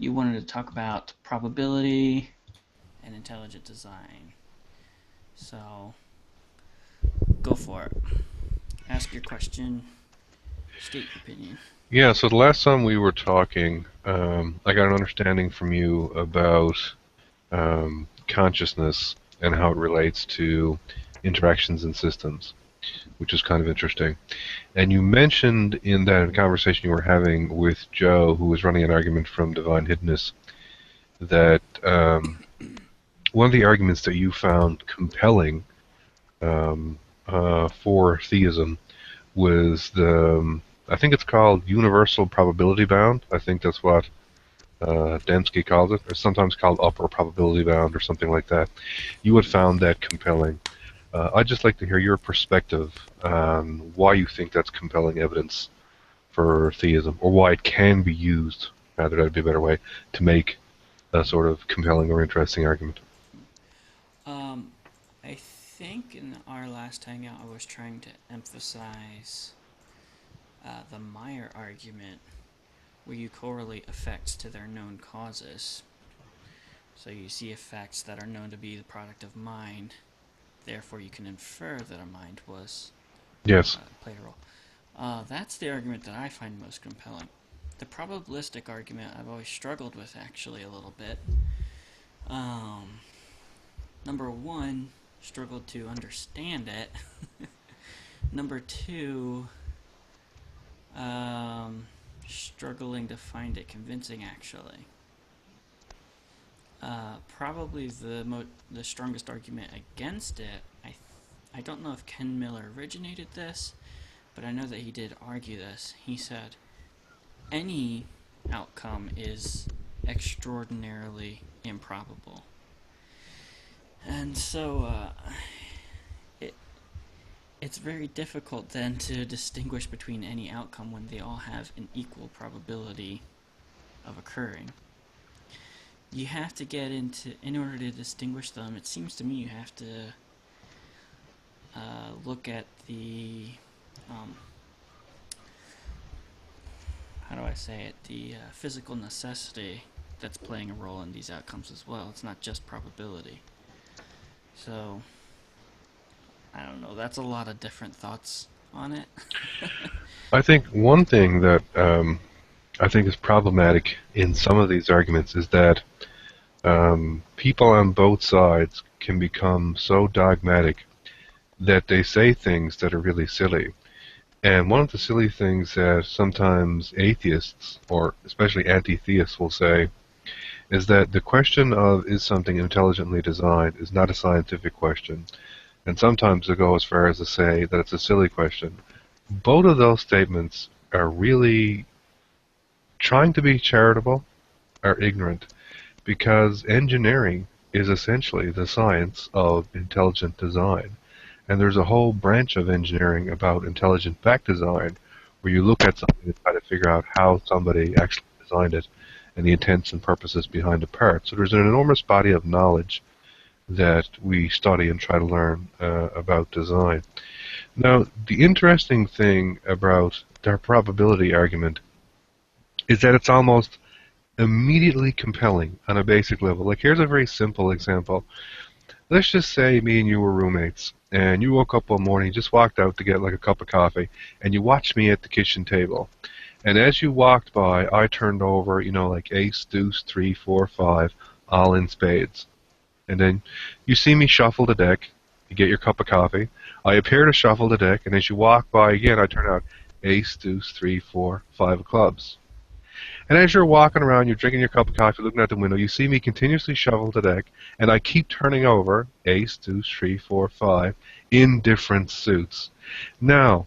you wanted to talk about probability and intelligent design. So, go for it. Ask your question, state your opinion. Yeah, so the last time we were talking, I got an understanding from you about consciousness and how it relates to interactions in systems, which is kind of interesting. And you mentioned in that conversation you were having with Joe, who was running an argument from Divine Hiddenness, that one of the arguments that you found compelling for theism was I think it's called universal probability bound. I think that's what Dembski calls it, or sometimes called upper probability bound or something like that. You had found that compelling. I'd just like to hear your perspective on why you think that's compelling evidence for theism, or why it can be used, rather that'd be a better way, to make a sort of compelling or interesting argument. Um, I think in our last hangout I was trying to emphasize the Meyer argument, where you correlate effects to their known causes. So you see effects that are known to be the product of mind, therefore you can infer that a mind was Yes. played a role. That's the argument that I find most compelling. The probabilistic argument I've always struggled with actually a little bit. Um, Number one, struggled to understand it. Number two, um, struggling to find it convincing actually. Probably the strongest argument against it. I don't know if Ken Miller originated this, but I know that he did argue this. He said any outcome is extraordinarily improbable, and so it it's very difficult then to distinguish between any outcome when they all have an equal probability of occurring. You have to get into, in order to distinguish them, it seems to me you have to look at the, um, how do I say it, the physical necessity that's playing a role in these outcomes as well. It's not just probability. So, I don't know, that's a lot of different thoughts on it. I think one thing that I think is problematic in some of these arguments is that people on both sides can become so dogmatic that they say things that are really silly. And one of the silly things that sometimes atheists, or especially anti-theists, will say is that the question of is something intelligently designed is not a scientific question. And sometimes they go as far as to say that it's a silly question. Both of those statements are really trying to be charitable, are ignorant, because engineering is essentially the science of intelligent design. And there's a whole branch of engineering about intelligent back design where you look at something and try to figure out how somebody actually designed it and the intents and purposes behind the part. So there's an enormous body of knowledge that we study and try to learn about design. Now, the interesting thing about their probability argument is that it's almost immediately compelling on a basic level. Like, here's a very simple example. Let's just say me and you were roommates, and you woke up one morning, just walked out to get like a cup of coffee, and you watched me at the kitchen table. And as you walked by, I turned over, like ace, deuce, three, four, five, all in spades. And then you see me shuffle the deck, you get your cup of coffee. I appear to shuffle the deck, and as you walk by again, I turn out ace, deuce, three, four, five of clubs. And as you're walking around, you're drinking your cup of coffee, looking out the window, you see me continuously shovel the deck, and I keep turning over ace, two, three, four, five in different suits. Now,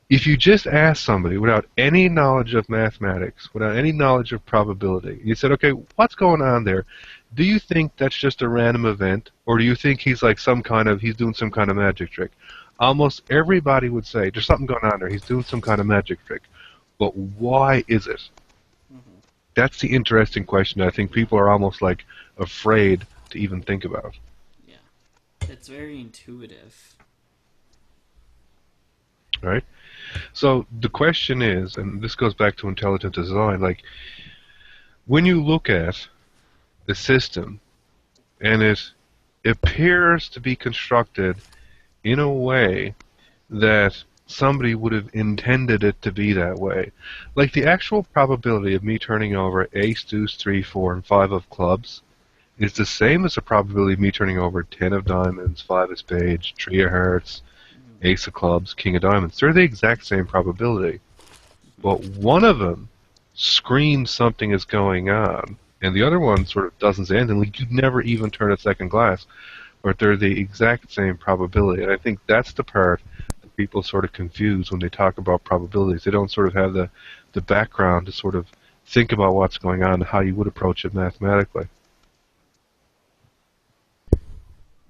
if you just ask somebody without any knowledge of mathematics, without any knowledge of probability, you said, okay, what's going on there? Do you think that's just a random event, or do you think he's doing some kind of magic trick? Almost everybody would say, there's something going on there, he's doing some kind of magic trick. But why is it? Mm-hmm. That's the interesting question I think people are almost like afraid to even think about, Yeah. It's very intuitive. right? So the question is, and this goes back to intelligent design, like when you look at the system and it appears to be constructed in a way that somebody would have intended it to be that way. Like the actual probability of me turning over ace, deuce, 3, 4, and 5 of clubs is the same as the probability of me turning over 10 of diamonds, 5 of spades, 3 of hearts, ace of clubs, king of diamonds. They're the exact same probability. But one of them screams something is going on, and the other one sort of doesn't say anything. Like you'd never even turn a second glass, but they're the exact same probability. And I think that's the part that people sort of confuse when they talk about probabilities. They don't sort of have the background to sort of think about what's going on and how you would approach it mathematically.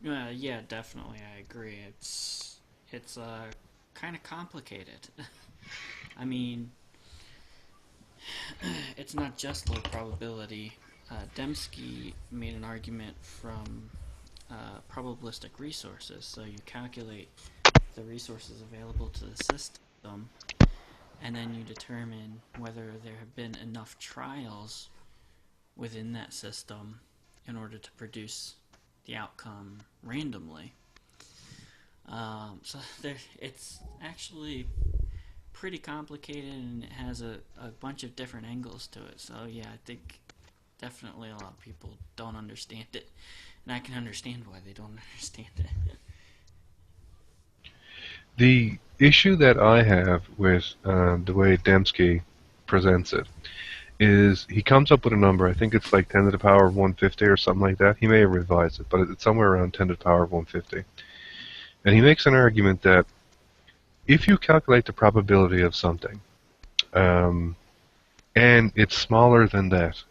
Yeah, definitely, I agree. It's kind of complicated. I mean, it's not just low probability. Dembski made an argument from probabilistic resources. So you calculate the resources available to the system, and then you determine whether there have been enough trials within that system in order to produce the outcome randomly. It's actually pretty complicated, and it has a bunch of different angles to it. So yeah, I think definitely a lot of people don't understand it, and I can understand why they don't understand it. The issue that I have with the way Dembski presents it is he comes up with a number. I think it's like 10 to the power of 150 or something like that. He may have revised it, but it's somewhere around 10 to the power of 150. And he makes an argument that if you calculate the probability of something, um, and it's smaller than that,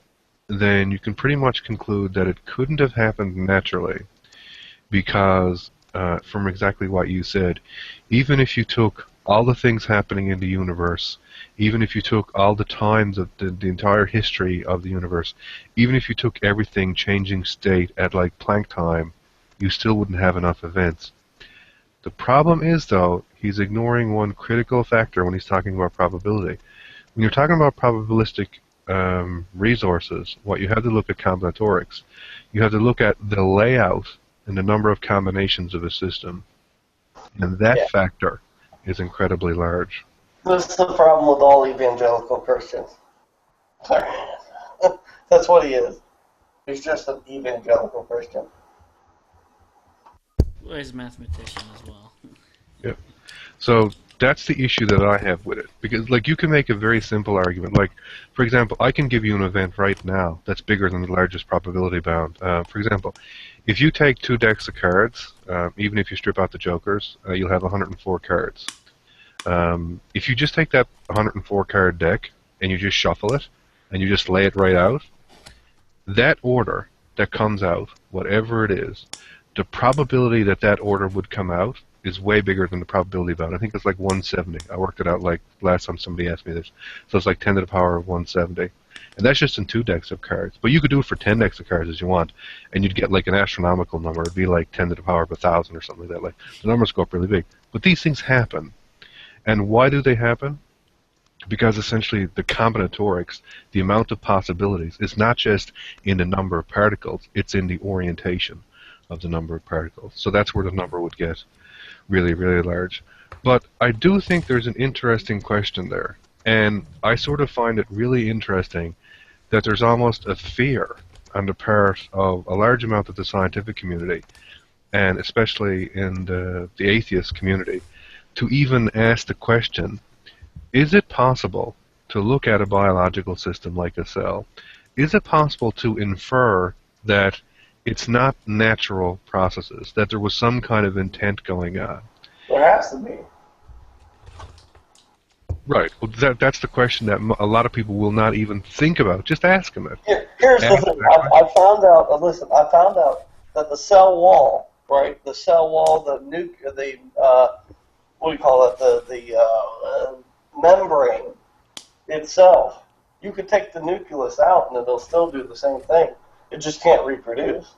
then you can pretty much conclude that it couldn't have happened naturally because, from exactly what you said, even if you took all the things happening in the universe, even if you took all the times of the entire history of the universe, even if you took everything changing state at like Planck time, you still wouldn't have enough events. The problem is, though, he's ignoring one critical factor when he's talking about probability. When you're talking about probabilistic resources, what you have to look at combinatorics. You have to look at the layout and the number of combinations of a system. And that Yeah. factor is incredibly large. That's the problem with all evangelical Christians. Sorry. That's what he is. He's just an evangelical Christian. Well, he's a mathematician as well. Yep. So that's the issue that I have with it. Because, like, you can make a very simple argument. Like, for example, I can give you an event right now that's bigger than the largest probability bound. For example, if you take 2 decks of cards, even if you strip out the jokers, you'll have 104 cards. If you just take that 104 card deck and you just shuffle it and you just lay it right out, that order that comes out, whatever it is, the probability that that order would come out is way bigger than the probability bound. I think it's like 170. I worked it out like last time somebody asked me this. So it's like 10 to the power of 170. And that's just in 2 decks of cards. But you could do it for 10 decks of cards as you want, and you'd get like an astronomical number. It'd be like 10 to the power of 1,000 or something like that. Like the numbers go up really big. But these things happen. And why do they happen? Because essentially the combinatorics, the amount of possibilities, is not just in the number of particles, it's in the orientation of the number of particles. So that's where the number would get really, really large. But I do think there's an interesting question there. And I sort of find it really interesting that there's almost a fear on the part of a large amount of the scientific community, and especially in the atheist community, to even ask the question, is it possible to look at a biological system like a cell? Is it possible to infer that it's not natural processes, that there was some kind of intent going on? There has to be. Right. Well, that's the question that a lot of people will not even think about. Just ask them it. Here's the Ask thing. that question. I found out. Listen, I found out that the cell wall, right? The cell wall, the what do you call it? The membrane itself. You could take the nucleus out, and it'll still do the same thing. It just can't reproduce.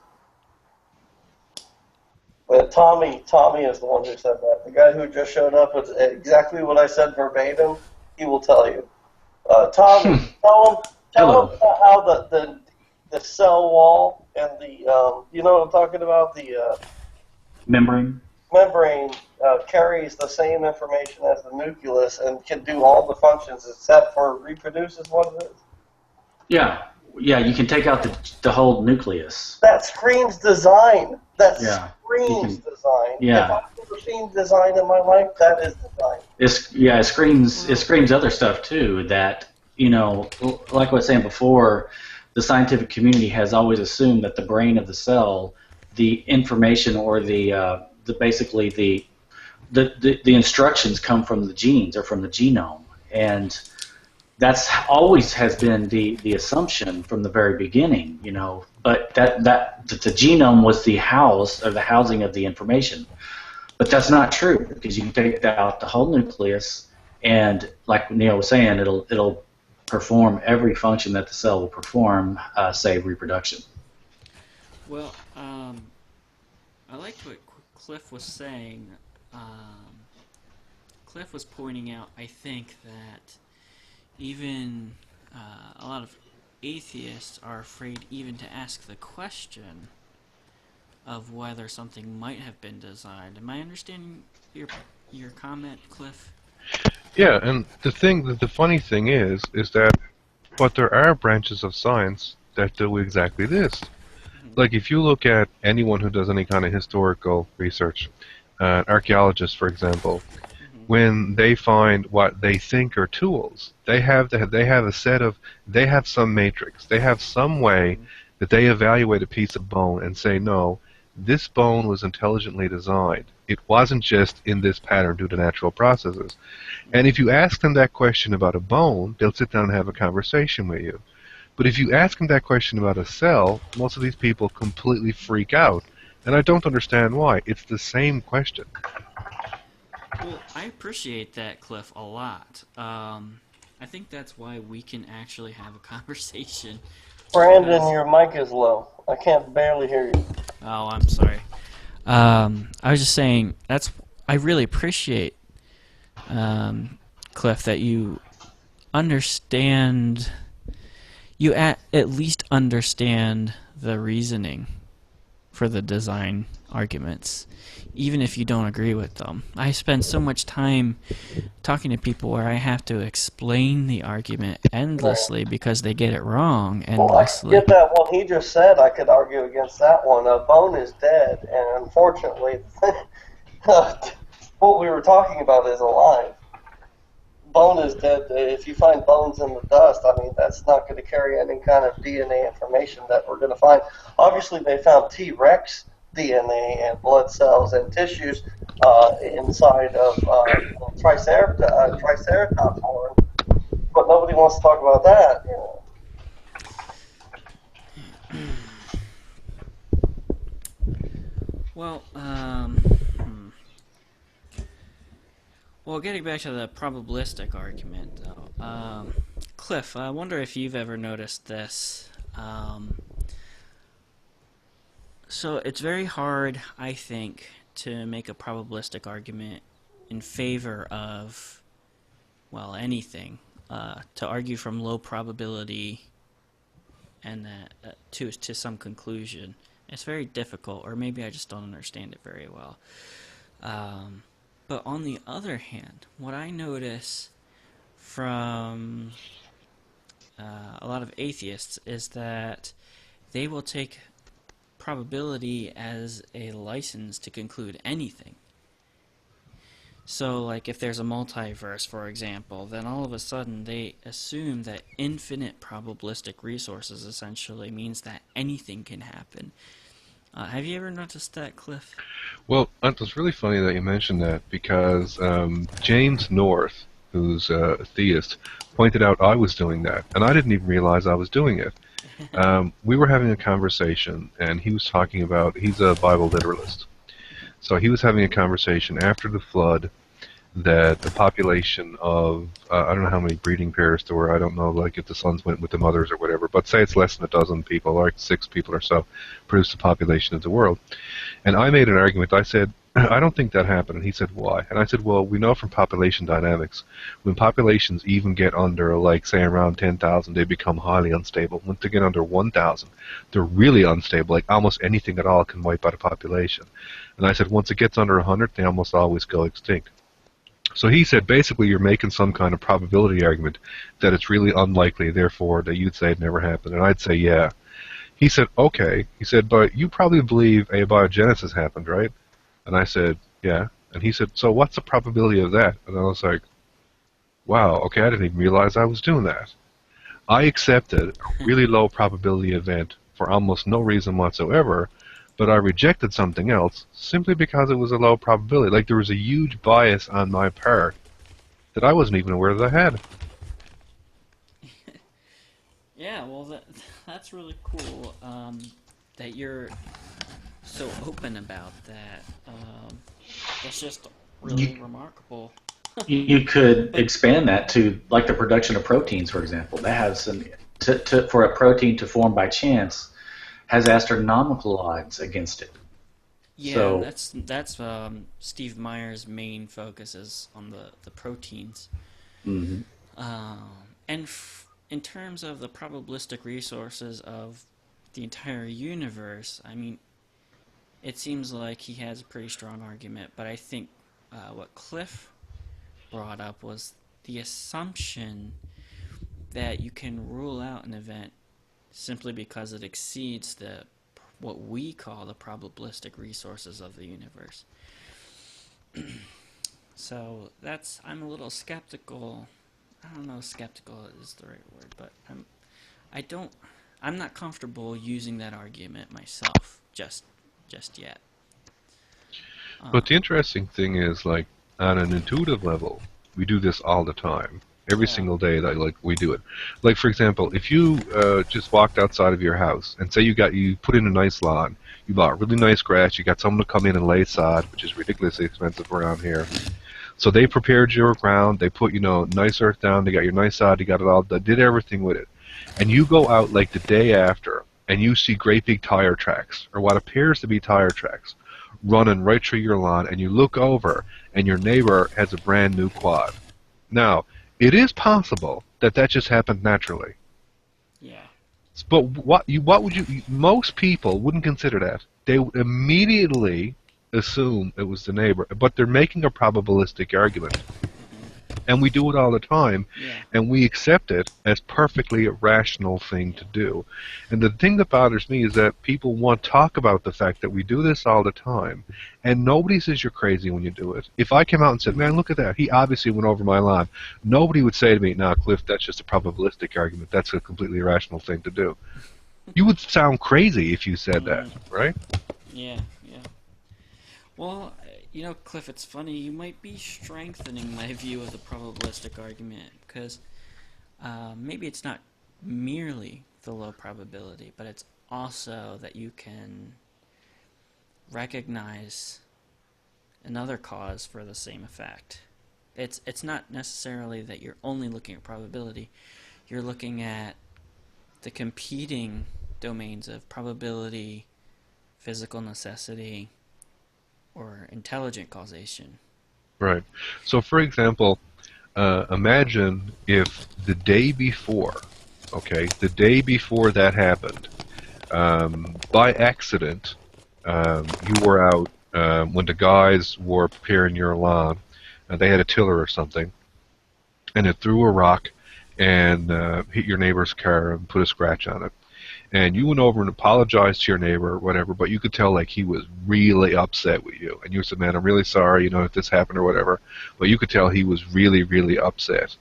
But Tommy is the one who said that. The guy who just showed up with exactly what I said verbatim. He will tell you. Tommy, tell him Tell Hello. them about how the cell wall and the you know what I'm talking about, the Membrane? membrane carries the same information as the nucleus and can do all the functions except for reproduce is what it is. Yeah. Yeah, you can take out the whole nucleus. That screams design. That Yeah. screams design. If Yeah. I've ever seen design in my life, that is design. It screams other stuff too that, like I was saying before, the scientific community has always assumed that the brain of the cell, the information or the basically the instructions come from the genes or from the genome. And that's always has been the assumption from the very beginning, but that the genome was the house or the housing of the information. But that's not true because you can take out the whole nucleus, and like Neil was saying, it'll perform every function that the cell will perform, save reproduction. Well, I liked what Cliff was saying. Cliff was pointing out, I think, that even a lot of atheists are afraid even to ask the question of whether something might have been designed. Am I understanding your comment, Cliff? Yeah, and the funny thing is that, but there are branches of science that do exactly this. Like if you look at anyone who does any kind of historical research, archaeologists, for example, when they find what they think are tools, they have some matrix, they have some way that they evaluate a piece of bone and say, no, this bone was intelligently designed. It wasn't just in this pattern due to natural processes. And if you ask them that question about a bone, they'll sit down and have a conversation with you. But if you ask them that question about a cell, most of these people completely freak out. And I don't understand why. It's the same question. Well, I appreciate that, Cliff, a lot. I think that's why we can actually have a conversation. Brandon, your mic is low. I can't barely hear you. Oh, I'm sorry. I was just saying I really appreciate, Cliff, that you understand. You at least understand the reasoning for the design arguments, even if you don't agree with them. I spend so much time talking to people where I have to explain the argument endlessly because they get it wrong endlessly. Well, I get that one he just said. I could argue against that one. A bone is dead, and unfortunately, what we were talking about is alive. Bone is dead. If you find bones in the dust, I mean, that's not going to carry any kind of DNA information that we're going to find. Obviously, they found T-Rex DNA and blood cells and tissues inside of Triceratops horn, but nobody wants to talk about that. Well, well, getting back to the probabilistic argument, though, Cliff, I wonder if you've ever noticed this. So it's very hard, I think, to make a probabilistic argument in favor of, well, anything. To argue from low probability and that to some conclusion. It's very difficult, or maybe I just don't understand it very well. But on the other hand, what I notice from a lot of atheists is that they will take probability as a license to conclude anything. So, like, if there's a multiverse, for example, then all of a sudden they assume that infinite probabilistic resources essentially means that anything can happen. Have you ever noticed that, Cliff? Well, it's really funny that you mentioned that because James North, who's a theist, pointed out I was doing that, and I didn't even realize I was doing it. We were having a conversation, and he was talking about, he's a Bible literalist. So he was having a conversation after the flood that the population of, I don't know how many breeding pairs there were, I don't know, like if the sons went with the mothers or whatever, but say it's less than a dozen people, like 6 people or so, produced the population of the world. And I made an argument, I said, I don't think that happened. And he said, why? And I said, well, we know from population dynamics, when populations even get under, like, say, around 10,000, they become highly unstable. Once they get under 1,000, they're really unstable. Like, almost anything at all can wipe out a population. And I said, once it gets under 100, they almost always go extinct. So he said, basically, you're making some kind of probability argument that it's really unlikely, therefore, that you'd say it never happened. And I'd say, yeah. He said, okay. He said, but you probably believe abiogenesis happened, right? And I said, yeah. And he said, so what's the probability of that? And I was like, wow, okay, I didn't even realize I was doing that. I accepted a really low probability event for almost no reason whatsoever, but I rejected something else simply because it was a low probability. Like, there was a huge bias on my part that I wasn't even aware that I had. Yeah, well, that's really cool that you're so open about that. That's just really remarkable. You could expand that to, like, the production of proteins, for example. That has some, for a protein to form by chance, has astronomical odds against it. Yeah, So, that's Steve Meyer's main focus is on the proteins. mhm. And in terms of the probabilistic resources of the entire universe, I mean, it seems like he has a pretty strong argument, but I think what Cliff brought up was the assumption that you can rule out an event simply because it exceeds what we call the probabilistic resources of the universe. So I'm a little skeptical. I don't know if skeptical is the right word, but I'm not comfortable using that argument myself just yet. But the interesting thing is, like, on an intuitive level, we do this all the time. Every Yeah. single day that, like, we do it. Like, for example, if you just walked outside of your house and say you put in a nice lawn, you bought really nice grass, you got someone to come in and lay sod, which is ridiculously expensive around here. So they prepared your ground, they put, nice earth down, they got your nice sod, they got it all, they did everything with it. And you go out, like, the day after, and you see great big tire tracks, or what appears to be tire tracks, running right through your lawn, and you look over, and your neighbor has a brand new quad. Now, it is possible that just happened naturally. Yeah. But most people wouldn't consider that. They would immediately assume it was the neighbor, but they're making a probabilistic argument. And we do it all the time, Yeah. and we accept it as perfectly a rational thing to do. And the thing that bothers me is that people want to talk about the fact that we do this all the time, and nobody says you're crazy when you do it. If I came out and said, man, look at that, he obviously went over my lawn, nobody would say to me, nah, Cliff, that's just a probabilistic argument. That's a completely irrational thing to do. You would sound crazy if you said that, right? Yeah. Well, Cliff, it's funny. You might be strengthening my view of the probabilistic argument because maybe it's not merely the low probability, but it's also that you can recognize another cause for the same effect. It's not necessarily that you're only looking at probability. You're looking at the competing domains of probability, physical necessity, or intelligent causation. Right. So, for example, imagine if the day before that happened, by accident, you were out when the guys were preparing your lawn. They had a tiller or something, and it threw a rock and hit your neighbor's car and put a scratch on it. And you went over and apologized to your neighbor or whatever, but you could tell, like, he was really upset with you. And you said, man, I'm really sorry, if this happened or whatever. But you could tell he was really, really upset.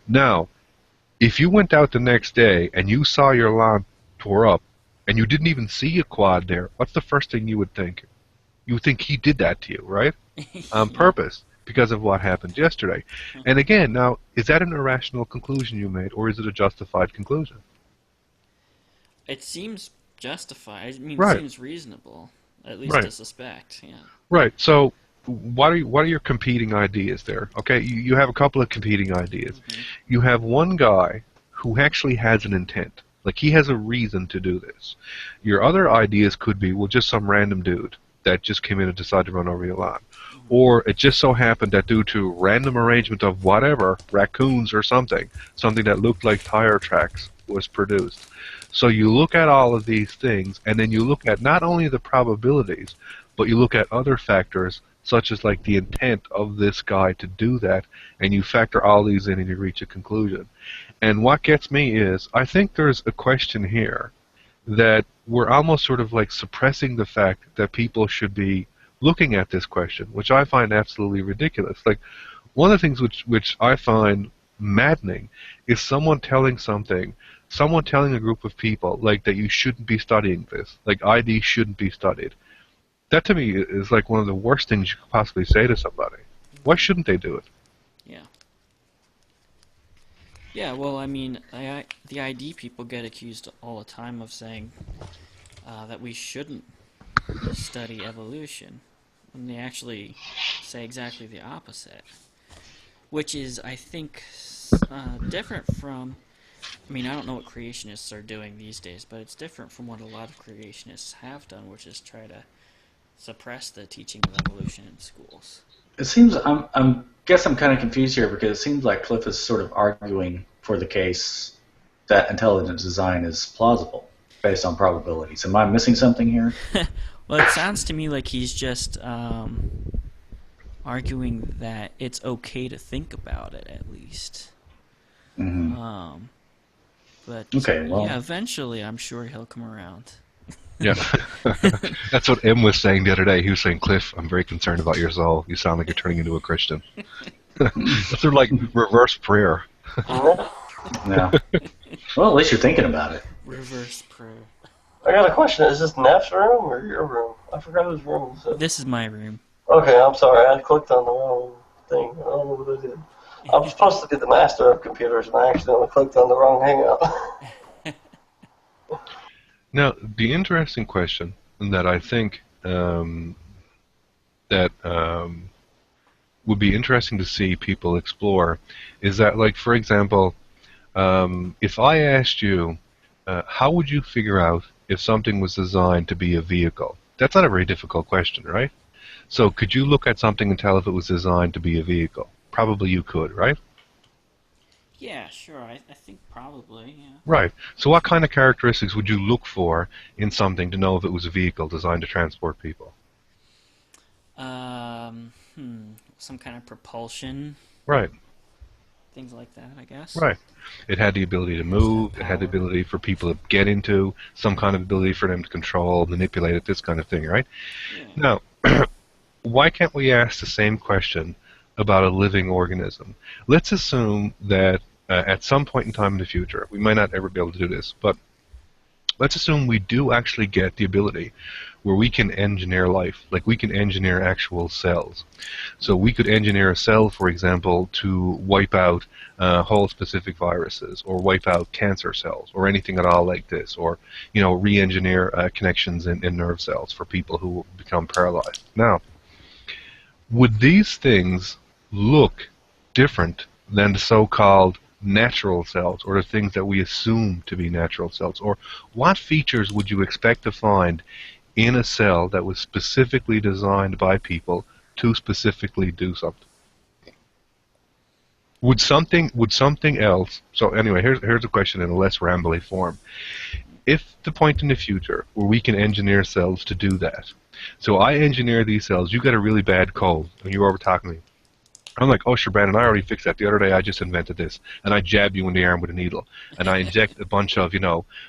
Now, if you went out the next day and you saw your lawn tore up and you didn't even see a quad there, what's the first thing you would think? You would think he did that to you, right? On purpose, because of what happened yesterday. And again, now, is that an irrational conclusion you made, or is it a justified conclusion? It seems justified. I mean, Right. it seems reasonable, at least Right. to suspect. Yeah. Right. So, what are your competing ideas there? Okay, you have a couple of competing ideas. Mm-hmm. You have one guy who actually has an intent, like he has a reason to do this. Your other ideas could be, well, just some random dude. that just came in and decided to run over your lawn. Or it just so happened that due to random arrangement of whatever, raccoons or something that looked like tire tracks was produced. So you look at all of these things, and then you look at not only the probabilities, but you look at other factors, such as like the intent of this guy to do that, and you factor all these in and you reach a conclusion. And what gets me is, I think there's a question here that we're almost sort of like suppressing the fact that people should be looking at this question, which I find absolutely ridiculous. Like, one of the things which I find maddening is someone telling a group of people, like, that you shouldn't be studying this, like ID shouldn't be studied. That to me is like one of the worst things you could possibly say to somebody. Why shouldn't they do it? Yeah. Yeah, well, I mean, the ID people get accused all the time of saying that we shouldn't study evolution, when they actually say exactly the opposite. Which is, I think, different from... I mean, I don't know what creationists are doing these days, but it's different from what a lot of creationists have done, which is try to suppress the teaching of evolution in schools. It seems I'm kind of confused here, because it seems like Cliff is sort of arguing for the case that intelligent design is plausible based on probabilities. Am I missing something here? Well, it sounds to me like he's just arguing that it's okay to think about it, at least. Mm-hmm. But okay, well, yeah, eventually I'm sure he'll come around. Yeah. That's what M was saying the other day. He was saying, Cliff, I'm very concerned about your soul. You sound like you're turning into a Christian. That's sort of like reverse prayer. Yeah. Well, at least you're thinking about it. Reverse prayer. I got a question. Is this Neff's room or your room? I forgot whose room this is. This is my room. Okay, I'm sorry. I clicked on the wrong thing. I don't know what I did. I'm supposed to be the master of computers, and I accidentally clicked on the wrong hangout. Now, the interesting question that I think would be interesting to see people explore is that, like, for example, if I asked you, how would you figure out if something was designed to be a vehicle? That's not a very difficult question, right? So could you look at something and tell if it was designed to be a vehicle? Probably you could, right? Yeah, sure. I think probably, yeah. Right. So what kind of characteristics would you look for in something to know if it was a vehicle designed to transport people? Some kind of propulsion. Right. Things like that, I guess. Right. It had the ability to move. It had the ability for people to get into, some kind of ability for them to control, manipulate it, this kind of thing, right? Yeah. Now, why can't we ask the same question about a living organism? Let's assume that at some point in time in the future, we might not ever be able to do this, but let's assume we do actually get the ability where we can engineer life, like we can engineer actual cells. So we could engineer a cell, for example, to wipe out whole specific viruses, or wipe out cancer cells, or anything at all like this, or re-engineer connections in nerve cells for people who become paralyzed. Now, would these things look different than the so-called natural cells, or the things that we assume to be natural cells? Or what features would you expect to find in a cell that was specifically designed by people to specifically do something? Would something else... So anyway, here's a question in a less rambly form. If the point in the future where we can engineer cells to do that, so I engineer these cells, you got a really bad cold, and you're over talking to me. I'm like, oh, sure, Brandon, I already fixed that. The other day I just invented this. And I jab you in the arm with a needle. And I inject a bunch of,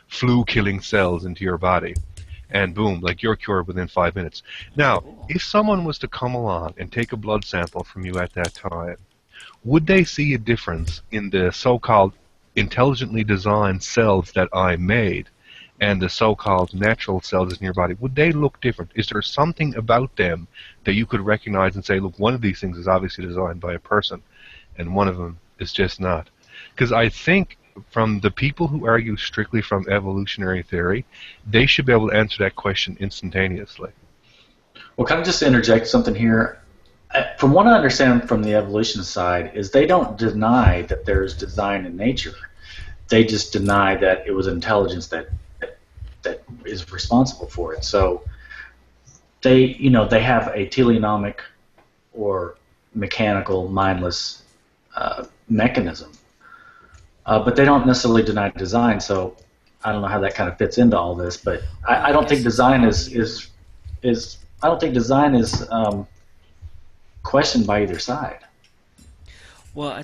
flu-killing cells into your body. And boom, like you're cured within 5 minutes. Now, if someone was to come along and take a blood sample from you at that time, would they see a difference in the so-called intelligently designed cells that I made and the so-called natural cells in your body? Would they look different? Is there something about them that you could recognize and say, look, one of these things is obviously designed by a person, and one of them is just not? Because I think from the people who argue strictly from evolutionary theory, they should be able to answer that question instantaneously. Well, can I just interject something here? From what I understand from the evolution side is they don't deny that there's design in nature. They just deny that it was intelligence that is responsible for it. So they have a telenomic or mechanical mindless mechanism, but they don't necessarily deny design. So I don't know how that kind of fits into all this, but I don't think design is I don't think design is questioned by either side. Well,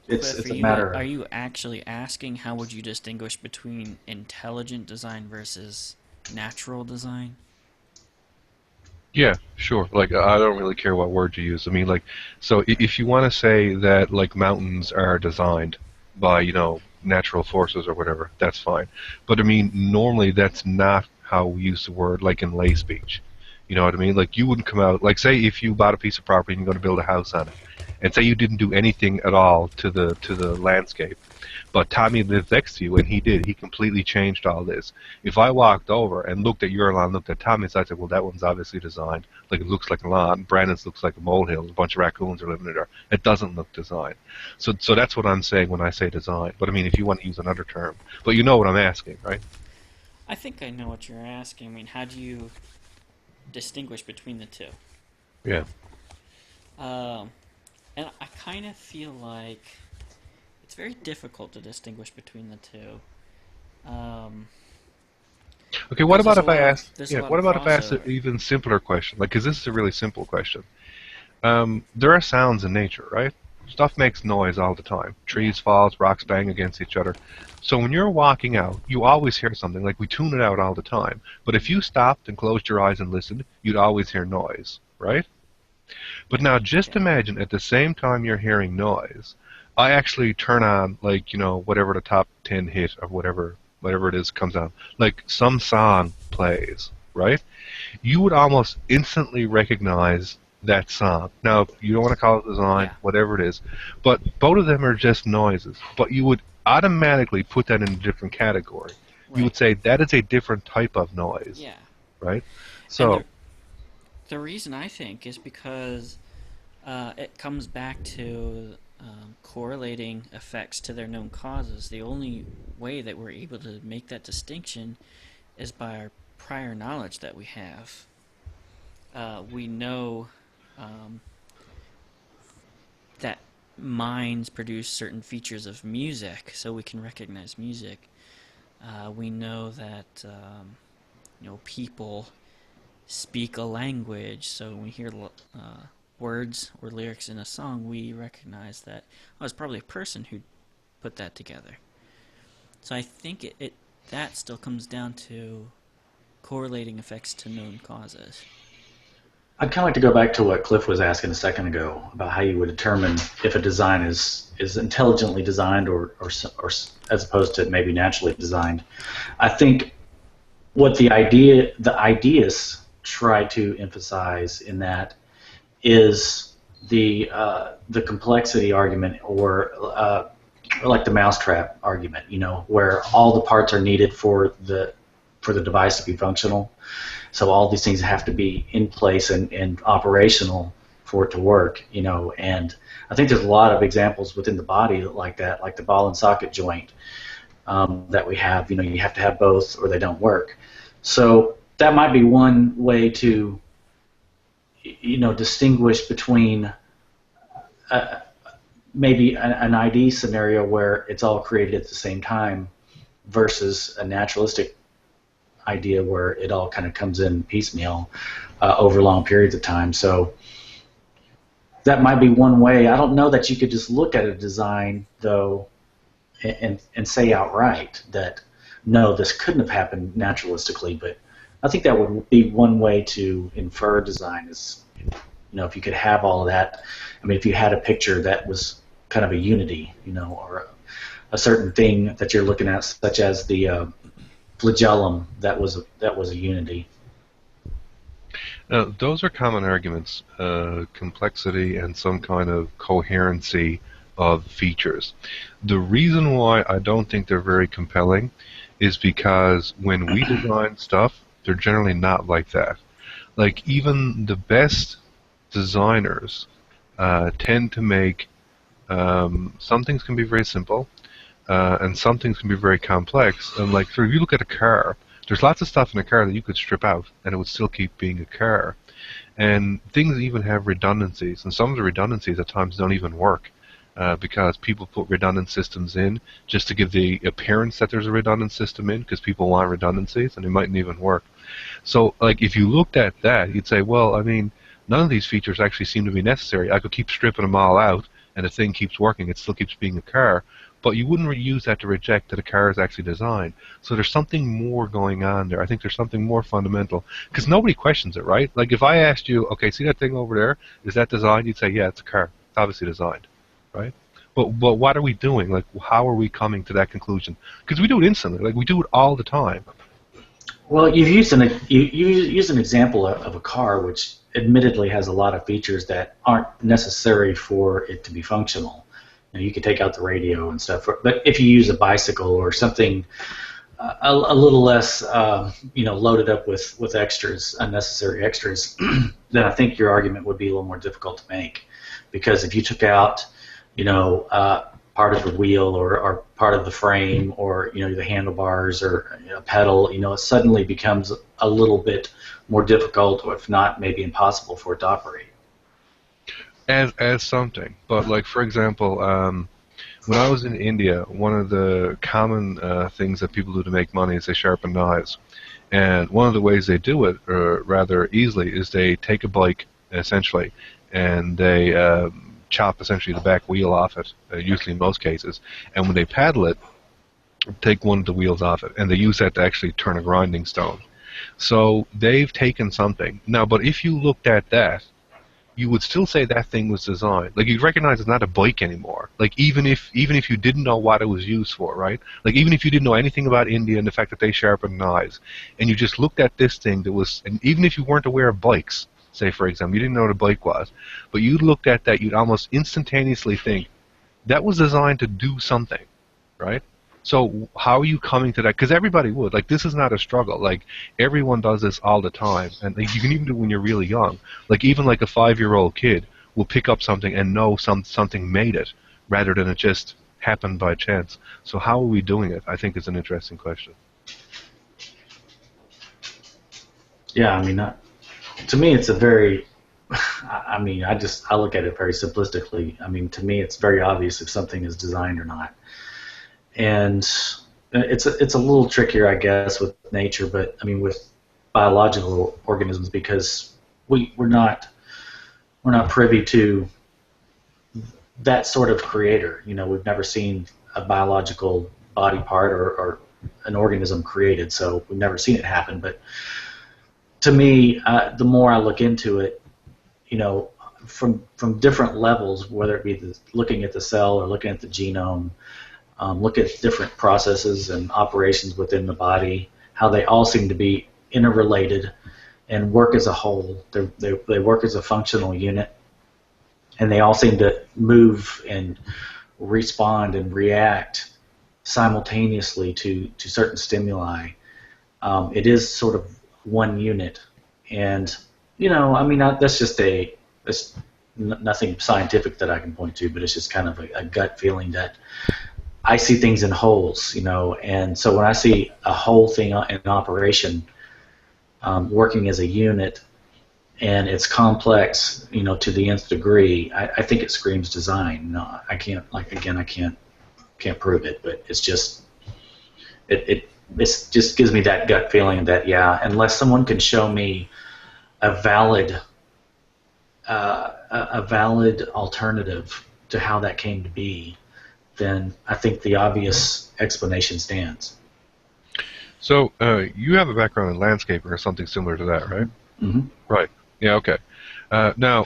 It's for a you, matter are of, you actually asking how would you distinguish between intelligent design versus natural design? Yeah, sure. Like I don't really care what word you use. I mean, like, so if you want to say that like mountains are designed by, natural forces or whatever, that's fine. But I mean, normally that's not how we use the word like in lay speech. You know what I mean? Like you wouldn't come out like say if you bought a piece of property and you're going to build a house on it, and say you didn't do anything at all to the landscape. But Tommy lives next to you, and he did. He completely changed all this. If I walked over and looked at your lawn, looked at Tommy's, I'd say, well, that one's obviously designed. Like, it looks like a lawn. Brandon's looks like a molehill. A bunch of raccoons are living in there. It doesn't look designed. So that's what I'm saying when I say design. But, I mean, if you want to use another term. But you know what I'm asking, right? I think I know what you're asking. I mean, how do you distinguish between the two? Yeah. And I kind of feel like it's very difficult to distinguish between the two. Okay, what Because about there's a if I lot of ask? there's a Yeah, lot what of about if I ask an crossover. even simpler question? Like, because this is a really simple question. There are sounds in nature, right? Stuff makes noise all the time. Yeah. Trees fall, rocks bang against each other. So when you're walking out, you always hear something. Like we tune it out all the time. But if you stopped and closed your eyes and listened, you'd always hear noise, right? But Yeah. now just Okay. imagine at the same time you're hearing noise, I actually turn on like, whatever the top 10 hit or whatever it is comes on. Like some song plays, right? You would almost instantly recognize that song. Now, you don't want to call it design, Yeah. whatever it is, but both of them are just noises. But you would automatically put that in a different category. You Right. would say that is a different type of noise, Yeah. right? And So, the reason I think is because it comes back to correlating effects to their known causes. The only way that we're able to make that distinction is by our prior knowledge that we have. We know um, that minds produce certain features of music, so we can recognize music. We know that people speak a language, so when we hear words or lyrics in a song, we recognize that it's probably a person who put that together. So I think it that still comes down to correlating effects to known causes. I'd kind of like to go back to what Cliff was asking a second ago about how you would determine if a design is intelligently designed or as opposed to maybe naturally designed. I think what the ideists try to emphasize in that is the complexity argument or like the mousetrap argument, where all the parts are needed for the device to be functional. So all these things have to be in place and operational for it to work, And I think there's a lot of examples within the body like that, like the ball and socket joint that we have. You have to have both or they don't work. So that might be one way to, distinguish between maybe an ID scenario where it's all created at the same time versus a naturalistic idea where it all kind of comes in piecemeal over long periods of time. So that might be one way. I don't know that you could just look at a design, though, and say outright that, no, this couldn't have happened naturalistically, but I think that would be one way to infer design is, if you could have all of that. I mean, if you had a picture that was kind of a unity, or a certain thing that you're looking at, such as the flagellum that was a unity. those are common arguments, complexity and some kind of coherency of features. The reason why I don't think they're very compelling is because when we design stuff, they're generally not like that. Like even the best designers tend to make some things can be very simple, and some things can be very complex. And like, so if you look at a car, There's lots of stuff in a car that you could strip out, and it would still keep being a car. And things even have redundancies, and some of the redundancies at times don't even work. Because people put redundant systems in just to give the appearance that there's a redundant system in, because people want redundancies, and it mightn't even work. So, like, if you looked at that, you'd say, well, I mean, none of these features actually seem to be necessary. I could keep stripping them all out, and the thing keeps working. It still keeps being a car. But you wouldn't use that to reject that a car is actually designed. So there's something more going on there. I think there's something more fundamental. Because nobody questions it, right? Like, if I asked you, okay, see that thing over there? Is that designed? You'd say, yeah, it's a car. It's obviously designed. Right? But what are we doing? Like, how are we coming to that conclusion? Because we do it instantly. Like, we do it all the time. Well, you used an example of a car which admittedly has a lot of features that aren't necessary for it to be functional. You could take out the radio and stuff, but if you use a bicycle or something a little less, loaded up with extras, unnecessary extras, then I think your argument would be a little more difficult to make. Because if you took out part of the wheel or part of the frame or the handlebars or a pedal, it suddenly becomes a little bit more difficult, or if not, maybe impossible for it to operate. As something, but like for example, when I was in India, one of the common things that people do to make money is they sharpen knives, and one of the ways they do it rather easily is they take a bike essentially, and they chop essentially the back wheel off it, usually in most cases, and when they paddle it, take one of the wheels off it, and they use that to actually turn a grinding stone. So they've taken something. Now, but if you looked at that, you would still say that thing was designed. Like, you'd recognize it's not a bike anymore. Like, even if you didn't know what it was used for, right? Like, even if you didn't know anything about India and the fact that they sharpen knives, and you just looked at this thing that was, and even if you weren't aware of bikes, say for example, you didn't know what a bike was, but you looked at that, you'd almost instantaneously think that was designed to do something, right? So how are you coming to that? Because everybody would. Like, this is not a struggle. Like, everyone does this all the time. And like, you can even do it when you're really young. Like, even like a 5-year-old kid will pick up something and know something made it, rather than it just happened by chance. So how are we doing it? I think is an interesting question. Yeah, I mean, to me, it's a very... I mean, I look at it very simplistically. I mean, to me, it's very obvious if something is designed or not. And it's a little trickier, I guess, with nature, but I mean with biological organisms, because we're not privy to that sort of creator. We've never seen a biological body part or an organism created, so we've never seen it happen. But to me, the more I look into it, from different levels, whether it be looking at the cell or looking at the genome. Look at different processes and operations within the body, how they all seem to be interrelated and work as a whole. They work as a functional unit, and they all seem to move and respond and react simultaneously to certain stimuli. It is sort of one unit, and I mean, that's nothing scientific that I can point to, but it's just kind of a gut feeling that I see things in wholes, and so when I see a whole thing in operation, working as a unit, and it's complex, to the nth degree, I think it screams design. No, I can't. Like, again, I can't prove it, but it's just it just gives me that gut feeling that, yeah, unless someone can show me a valid alternative to how that came to be, then I think the obvious explanation stands. So you have a background in landscaping or something similar to that, right? Mm-hmm. Right. Yeah, okay. Now,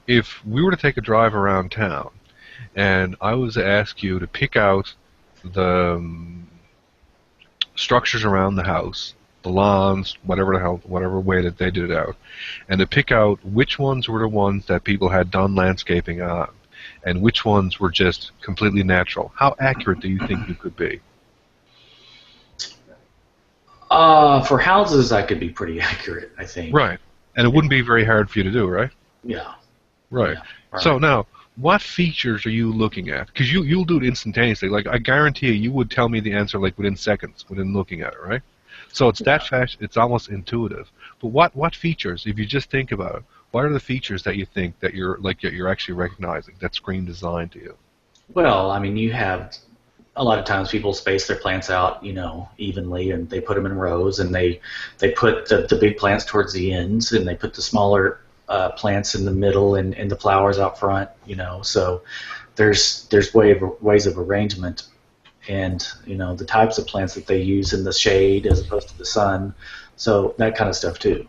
if we were to take a drive around town, and I was to ask you to pick out the structures around the house, the lawns, whatever way that they did it out, and to pick out which ones were the ones that people had done landscaping on, and which ones were just completely natural, how accurate do you think you could be? For houses, I could be pretty accurate, I think. Right. And it wouldn't be very hard for you to do, right? Yeah. Right. Yeah, right. So now, what features are you looking at? Because you'll do it instantaneously. Like, I guarantee you would tell me the answer like within seconds, within looking at it, right? So it's that fast, it's almost intuitive. But what features, if you just think about it, what are the features that you think that you're actually recognizing that scream design to you? Well, I mean, you have a lot of times people space their plants out, evenly, and they put them in rows, and they put the big plants towards the ends, and they put the smaller plants in the middle, and the flowers out front. So there's ways of arrangement, and the types of plants that they use in the shade as opposed to the sun. So that kind of stuff too.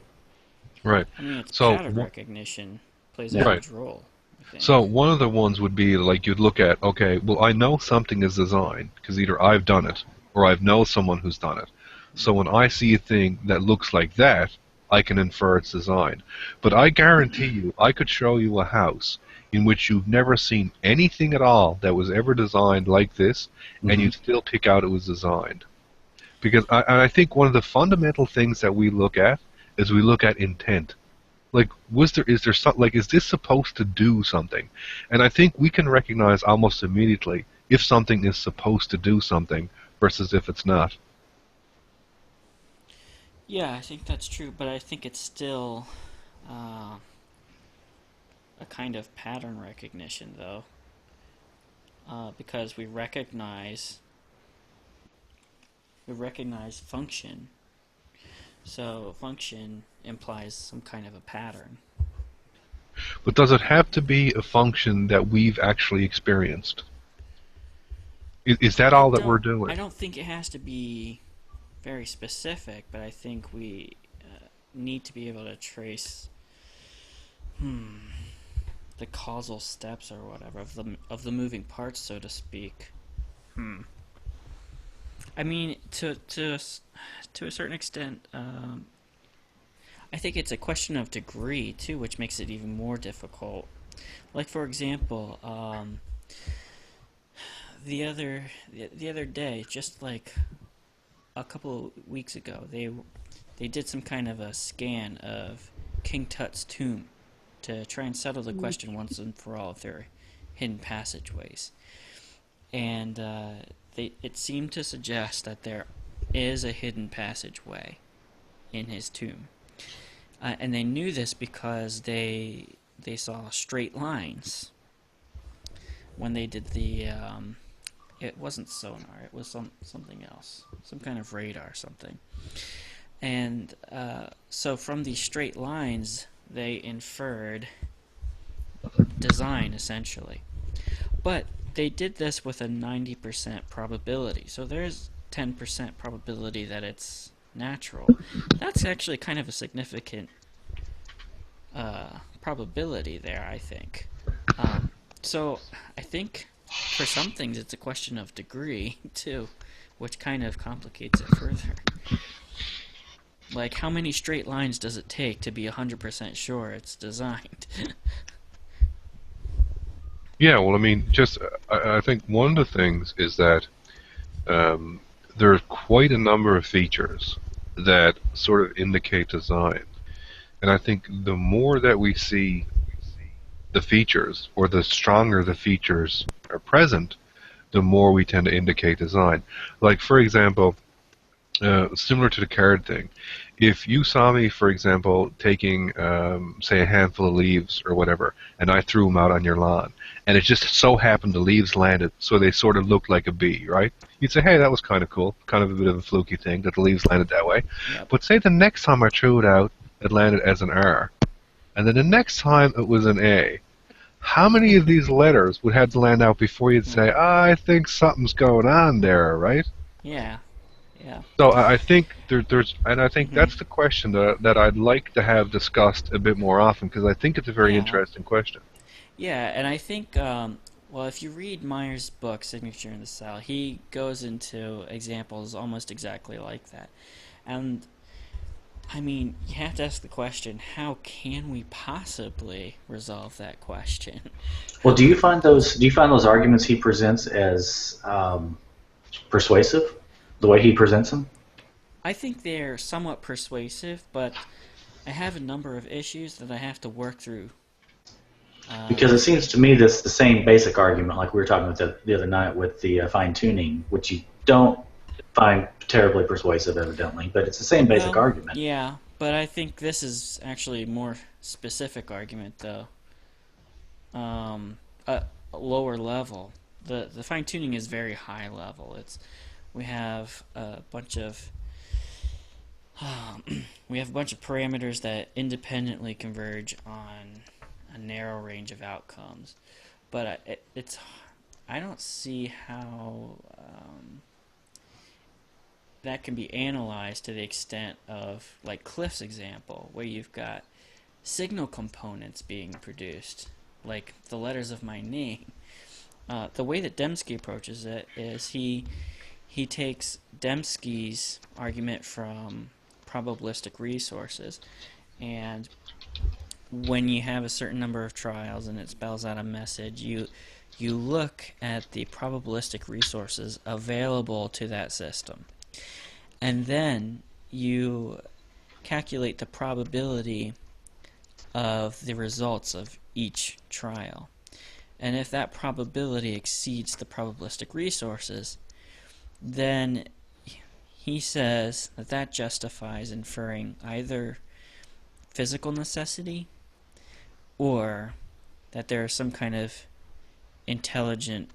Right. I mean, it's So pattern recognition plays a Yeah. huge role, I think. So one of the ones would be like you'd look at, okay, well I know something is designed because either I've done it or I've known someone who's done it. So when I see a thing that looks like that, I can infer its design. But I guarantee you, I could show you a house in which you've never seen anything at all that was ever designed like this, and you'd still pick out it was designed. Because I think one of the fundamental things that we look at is we look at intent. Like, is this supposed to do something? And I think we can recognize almost immediately if something is supposed to do something versus if it's not. Yeah, I think that's true, but I think it's still a kind of pattern recognition, though, because we recognize function. So function implies some kind of a pattern. But does it have to be a function that we've actually experienced? Is that all that we're doing? I don't think it has to be very specific, but I think we need to be able to trace the causal steps or whatever of the moving parts, so to speak. I mean, to a certain extent, I think it's a question of degree too, which makes it even more difficult. Like, for example, the other day, just like a couple weeks ago, they did some kind of a scan of King Tut's tomb to try and settle the question once and for all of their hidden passageways, and it seemed to suggest that there is a hidden passageway in his tomb, and they knew this because they saw straight lines when they did the. It wasn't sonar; it was something else, some kind of radar, something. And so from these straight lines, they inferred design, essentially. But they did this with a 90% probability. So there's 10% probability that it's natural. That's actually kind of a significant probability there, I think. So I think for some things it's a question of degree, too, which kind of complicates it further. Like, how many straight lines does it take to be 100% sure it's designed? Yeah, well, I mean, I think one of the things is that there are quite a number of features that sort of indicate design. And I think the more that we see the features, or the stronger the features are present, the more we tend to indicate design. Like, for example, similar to the card thing, if you saw me, for example, taking, say, a handful of leaves or whatever, and I threw them out on your lawn, and it just so happened the leaves landed, so they sort of looked like a bee, right? You'd say, hey, that was kind of cool, kind of a bit of a fluky thing that the leaves landed that way. Yep. But say the next time I threw it out, it landed as an R, and then the next time it was an A. How many of these letters would have to land out before you'd say, I think something's going on there, right? Yeah. Yeah. So I think and I think that's the question that I'd like to have discussed a bit more often, because I think it's a very interesting question. Yeah, and I think, well, if you read Meyer's book, Signature in the Cell, he goes into examples almost exactly like that. And, I mean, you have to ask the question, how can we possibly resolve that question? Well, do you find those arguments he presents as persuasive, the way he presents them? I think they're somewhat persuasive, but I have a number of issues that I have to work through. Because it seems to me that's the same basic argument, like we were talking about the other night with the fine-tuning, which you don't find terribly persuasive, evidently, but it's the same basic Well, argument. yeah, but I think this is actually a more specific argument, though. A lower level. The fine tuning is very high level. We have a bunch of we have a bunch of parameters that independently converge on a narrow range of outcomes, but I don't see how that can be analyzed to the extent of like Cliff's example, where you've got signal components being produced, like the letters of my name. The way that Dembski approaches it is he takes Dembski's argument from probabilistic resources, and when you have a certain number of trials and it spells out a message, you look at the probabilistic resources available to that system, and then you calculate the probability of the results of each trial. And if that probability exceeds the probabilistic resources, then he says that that justifies inferring either physical necessity or that there is some kind of intelligent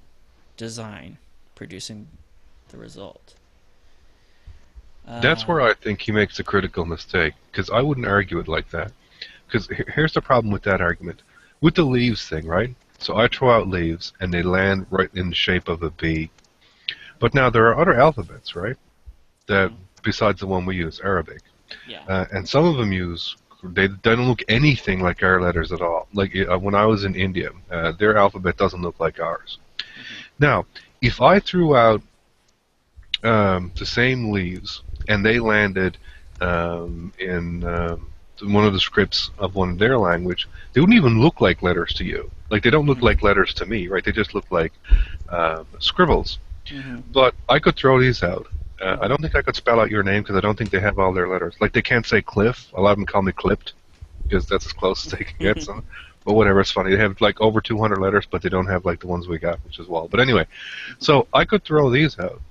design producing the result. That's where I think he makes a critical mistake, because I wouldn't argue it like that. Because here's the problem with that argument. With the leaves thing, right? So I throw out leaves, and they land right in the shape of a B. But now there are other alphabets, right? That besides the one we use, Arabic. Yeah. And some of them they don't look anything like our letters at all. Like when I was in India, their alphabet doesn't look like ours. Now, if I threw out the same leaves and they landed in one of the scripts of one of their language, they wouldn't even look like letters to you. Like they don't look like letters to me, right? They just look like scribbles. But I could throw these out. I don't think I could spell out your name because I don't think they have all their letters. Like they can't say Cliff. A lot of them call me Clipped because that's as close as they can get. So, but whatever, it's funny. They have like over 200 letters, but they don't have like the ones we got, which is wild. But anyway, so I could throw these out,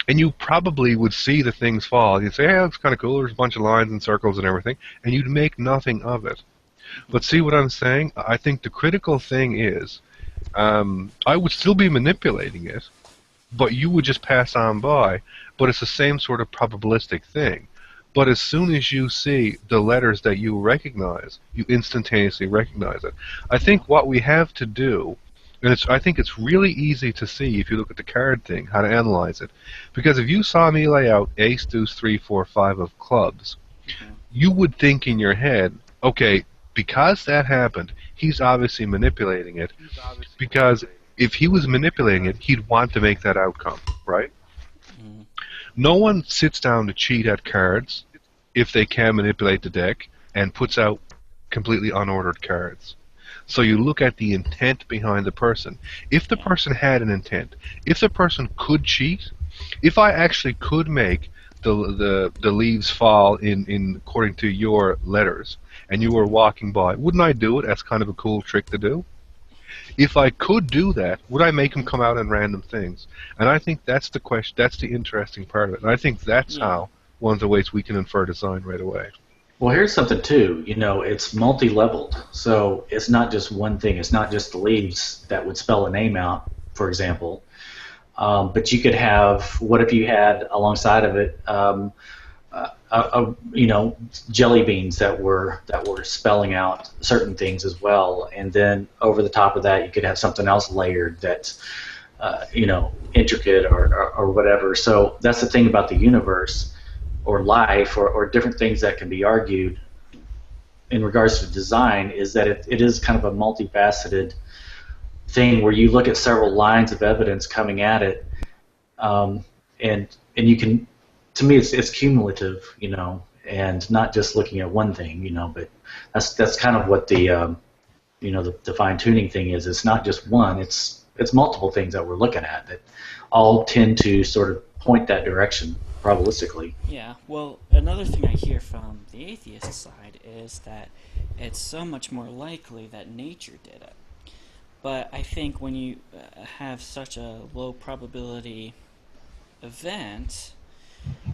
and you probably would see the things fall. You'd say, "Hey, that's kind of cool. There's a bunch of lines and circles and everything," and you'd make nothing of it. But see what I'm saying? I think the critical thing is, I would still be manipulating it, but you would just pass on by. But it's the same sort of probabilistic thing. But as soon as you see the letters that you recognize, you instantaneously recognize it. I think what we have to do, and I think it's really easy to see if you look at the card thing, how to analyze it. Because if you saw me lay out ace, deuce, 3, 4, 5 of clubs, you would think in your head, okay, because that happened, he's obviously manipulating it. Because if he was manipulating it, he'd want to make that outcome, right? No one sits down to cheat at cards if they can manipulate the deck and puts out completely unordered cards. So you look at the intent behind the person. If the person had an intent, if the person could cheat, if I actually could make the leaves fall in according to your letters, and you were walking by, wouldn't I do it as kind of a cool trick to do? If I could do that, would I make them come out in random things? And I think that's the question. That's the interesting part of it. And I think that's how one of the ways we can infer design right away. Well, here's something too. It's multi-leveled, so it's not just one thing. It's not just the leaves that would spell a name out, for example. But you could have. What if you had alongside of it, jelly beans that were spelling out certain things as well, and then over the top of that, you could have something else layered that's, intricate or whatever. So that's the thing about the universe, or life, or different things that can be argued in regards to design, is that it is kind of a multifaceted thing where you look at several lines of evidence coming at it, and you can. To me, it's cumulative, and not just looking at one thing, but that's kind of what the fine tuning thing is. It's not just one; it's multiple things that we're looking at that all tend to sort of point that direction probabilistically. Yeah. Well, another thing I hear from the atheist side is that it's so much more likely that nature did it. But I think when you have such a low probability event,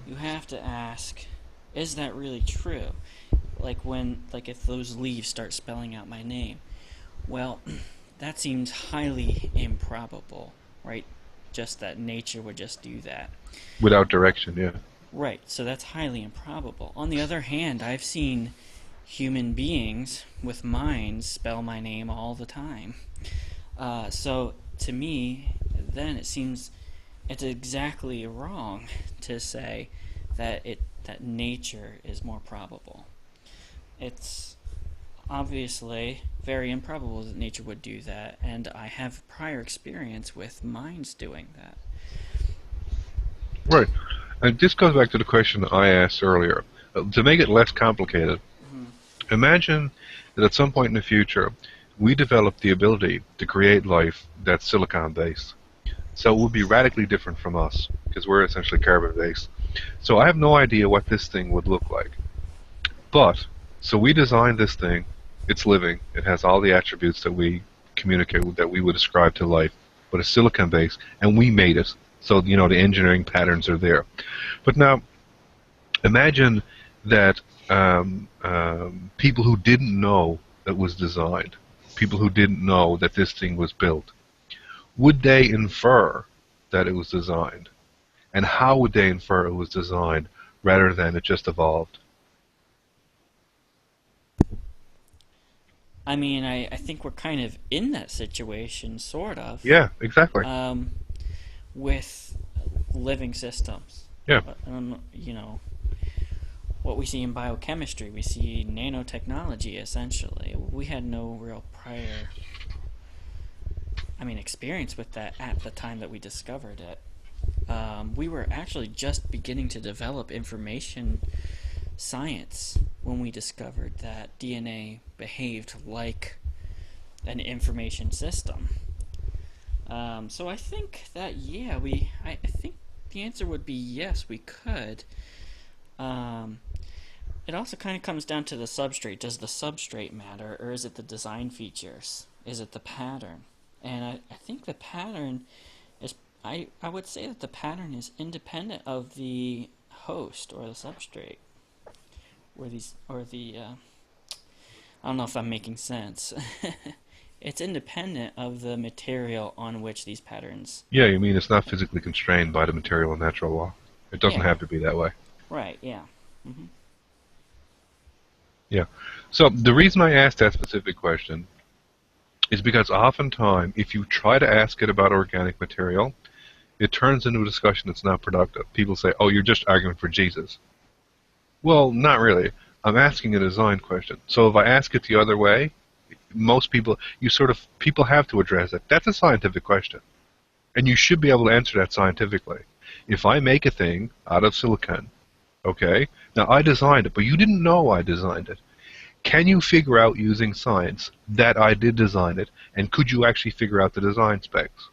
you have to ask, is that really true? Like if those leaves start spelling out my name. Well, that seems highly improbable, right? Just that nature would just do that. Without direction, yeah. Right, so that's highly improbable. On the other hand, I've seen human beings with minds spell my name all the time. So to me, then it seems it's exactly wrong to say that nature is more probable. It's obviously very improbable that nature would do that, and I have prior experience with minds doing that. Right. And this goes back to the question I asked earlier. To make it less complicated, imagine that at some point in the future, we develop the ability to create life that's silicon-based. So it would be radically different from us, because we're essentially carbon-based. So I have no idea what this thing would look like. But, so we designed this thing, it's living, it has all the attributes that we communicate with, that we would ascribe to life, but it's silicon-based, and we made it. So, the engineering patterns are there. But now, imagine that people who didn't know that was designed, people who didn't know that this thing was built, would they infer that it was designed? And how would they infer it was designed rather than it just evolved? I mean, I think we're kind of in that situation, sort of. Yeah, exactly. With living systems. Yeah. What we see in biochemistry, we see nanotechnology, essentially. We had no real prior, experience with that at the time that we discovered it. We were actually just beginning to develop information science when we discovered that DNA behaved like an information system. So I think that, yeah, I think the answer would be yes, we could. It also kind of comes down to the substrate. Does the substrate matter, or is it the design features? Is it the pattern? And I think the pattern is, I would say that the pattern is independent of the host or the substrate. I don't know if I'm making sense. It's independent of the material on which these patterns... Yeah, you mean it's not physically constrained by the material and natural law. It doesn't have to be that way. Right, yeah. Mm-hmm. Yeah. So the reason I asked that specific question is because oftentimes, if you try to ask it about organic material, it turns into a discussion that's not productive. People say, oh, you're just arguing for Jesus. Well, not really. I'm asking a design question. So if I ask it the other way, most people, people have to address it. That's a scientific question. And you should be able to answer that scientifically. If I make a thing out of silicon, okay, now I designed it, but you didn't know I designed it. Can you figure out using science that I did design it, and could you actually figure out the design specs?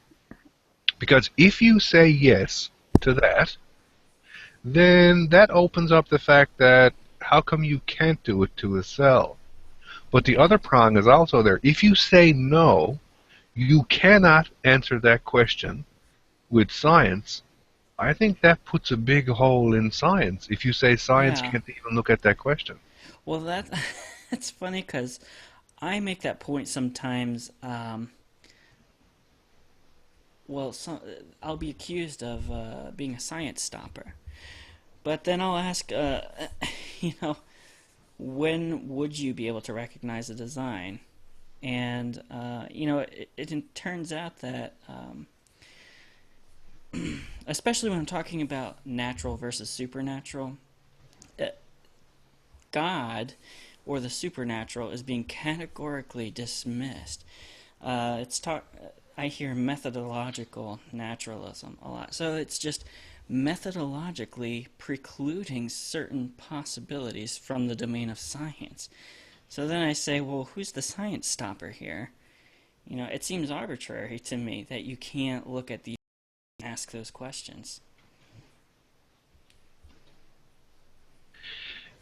Because if you say yes to that, then that opens up the fact that how come you can't do it to a cell? But the other prong is also there. If you say no, you cannot answer that question with science. I think that puts a big hole in science. If you say science can't even look at that question. Well, that's funny because I make that point sometimes. I'll be accused of being a science stopper. But then I'll ask, when would you be able to recognize a design? And, it turns out that, especially when I'm talking about natural versus supernatural, God, or the supernatural, is being categorically dismissed. I hear methodological naturalism a lot. So it's just methodologically precluding certain possibilities from the domain of science. So then I say, well, who's the science stopper here? It seems arbitrary to me that you can't look at these and ask those questions.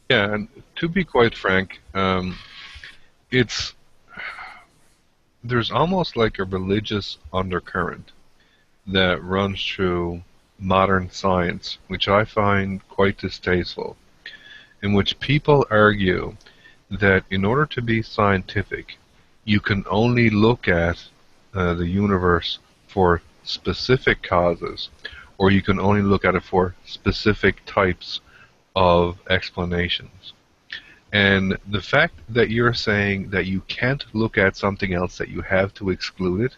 Yeah, and to be quite frank, there's almost like a religious undercurrent that runs through modern science, which I find quite distasteful, in which people argue that in order to be scientific, you can only look at the universe for specific causes, or you can only look at it for specific types of explanations. And the fact that you're saying that you can't look at something else, that you have to exclude it,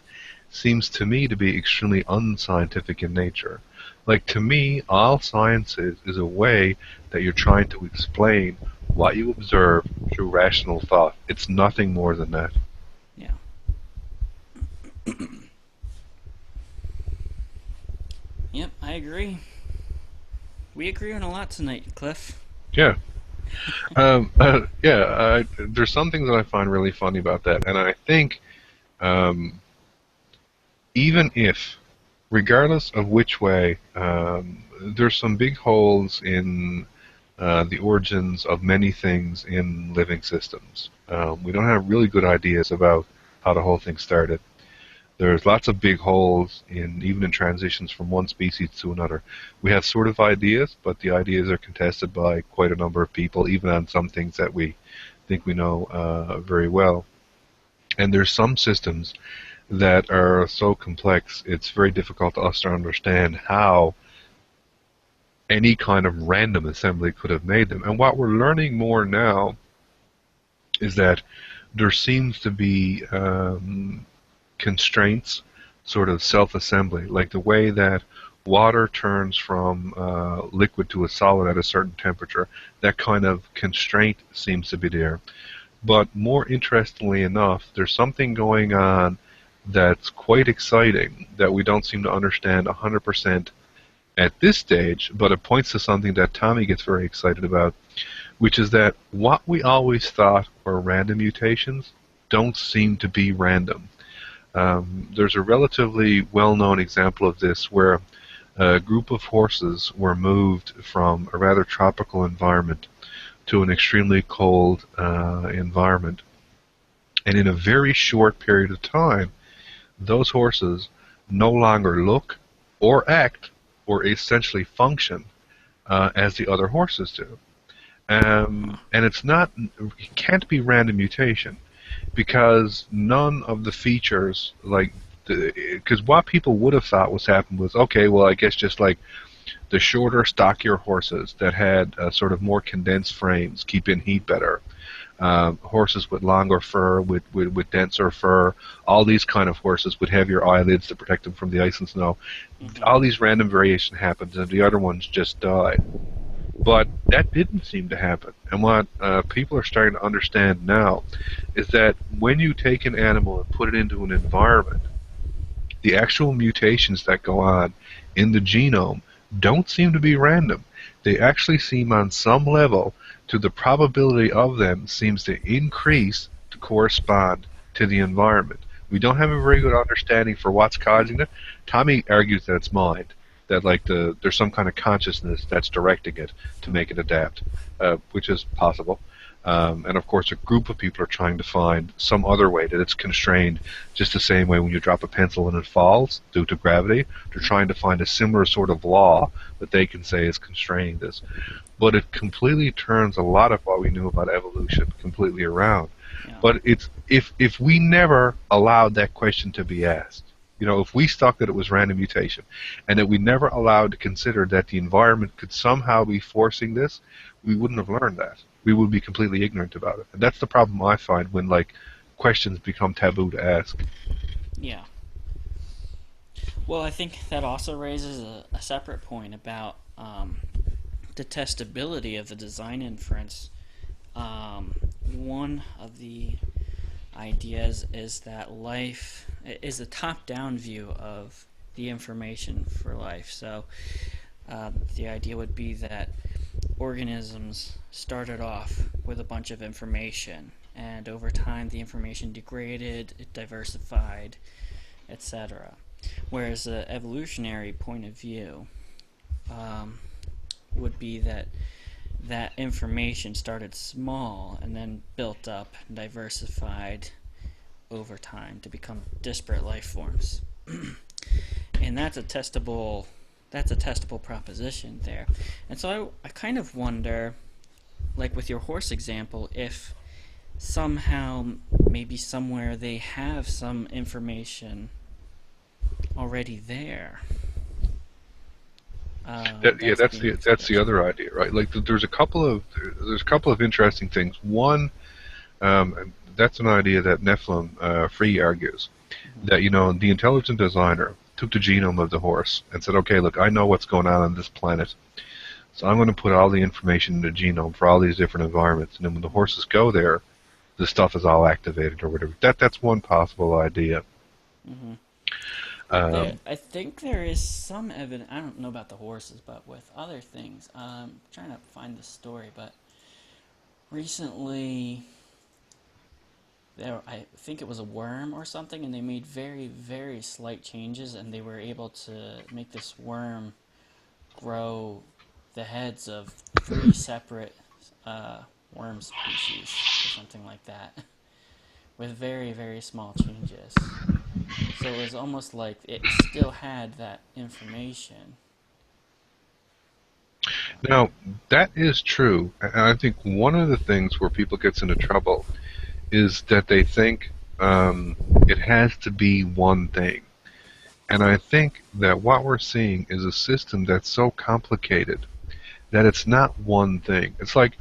seems to me to be extremely unscientific in nature. Like, to me, all science is a way that you're trying to explain what you observe through rational thought. It's nothing more than that. Yeah. Yep, I agree. We agree on a lot tonight, Cliff. Yeah. There's some things that I find really funny about that, and I think um, even if, regardless of which way, there's some big holes in the origins of many things in living systems. We don't have really good ideas about how the whole thing started. There's lots of big holes even in transitions from one species to another. We have sort of ideas, but the ideas are contested by quite a number of people, even on some things that we think we know very well. And there's some systems that are so complex, it's very difficult to us to understand how any kind of random assembly could have made them. And what we're learning more now is that there seems to be constraints, sort of self-assembly, like the way that water turns from liquid to a solid at a certain temperature. That kind of constraint seems to be there. But more interestingly enough, there's something going on that's quite exciting that we don't seem to understand 100% at this stage, but it points to something that Tommy gets very excited about, which is that what we always thought were random mutations don't seem to be random. There's a relatively well-known example of this where a group of horses were moved from a rather tropical environment to an extremely cold environment. And in a very short period of time, those horses no longer look or act or essentially function as the other horses do. And it can't be random mutation, because none of the features, because what people would have thought was happened was, okay, well, I guess just like the shorter, stockier horses that had sort of more condensed frames keep in heat better. Horses with longer fur, with denser fur, all these kind of horses with heavier eyelids to protect them from the ice and snow. Mm-hmm. All these random variation happens, and the other ones just died. But that didn't seem to happen. And what people are starting to understand now is that when you take an animal and put it into an environment, the actual mutations that go on in the genome don't seem to be random. They actually seem, on some level, to the probability of them seems to increase to correspond to the environment. We don't have a very good understanding for what's causing it. Tommy argues that it's mind, that there's some kind of consciousness that's directing it to make it adapt, which is possible. And of course, a group of people are trying to find some other way that it's constrained, just the same way when you drop a pencil and it falls due to gravity. They're trying to find a similar sort of law that they can say is constraining this. But it completely turns a lot of what we knew about evolution completely around. Yeah. But it's if we never allowed that question to be asked, if we stuck that it was random mutation, and that we never allowed to consider that the environment could somehow be forcing this, we wouldn't have learned that. We would be completely ignorant about it. And that's the problem I find when, questions become taboo to ask. Yeah. Well, I think that also raises a separate point about the testability of the design inference. One of the ideas is that life is a top-down view of the information for life. So the idea would be that organisms started off with a bunch of information, and over time the information degraded, it diversified, etc. Whereas the evolutionary point of view would be that information started small and then built up and diversified over time to become disparate life forms. And that's a testable that's a testable proposition there. And so I kind of wonder, like with your horse example, if somehow, maybe somewhere, they have some information already there. Yeah, That's being that's the explored. other idea, right? Like there's a couple of interesting things. One, that's an idea that Nephilim Free argues Mm-hmm. that the intelligent designer took the genome of the horse and said, okay, look, I know what's going on this planet, so I'm going to put all the information in the genome for all these different environments, and then when the horses go there, the stuff is all activated or whatever. That's one possible idea. Mm-hmm. Um, I think there is some evidence. I don't know about the horses, but with other things, I'm trying to find the story. But recently, I think it was a worm or something, and they made very, very slight changes, and they were able to make this worm grow the heads of 3 separate worm species or something like that, with very, very small changes. So it was almost like it still had that information. Now, that is true, and I think one of the things where people gets into trouble is that they think it has to be one thing. And I think that what we're seeing is a system that's so complicated that it's not one thing. It's like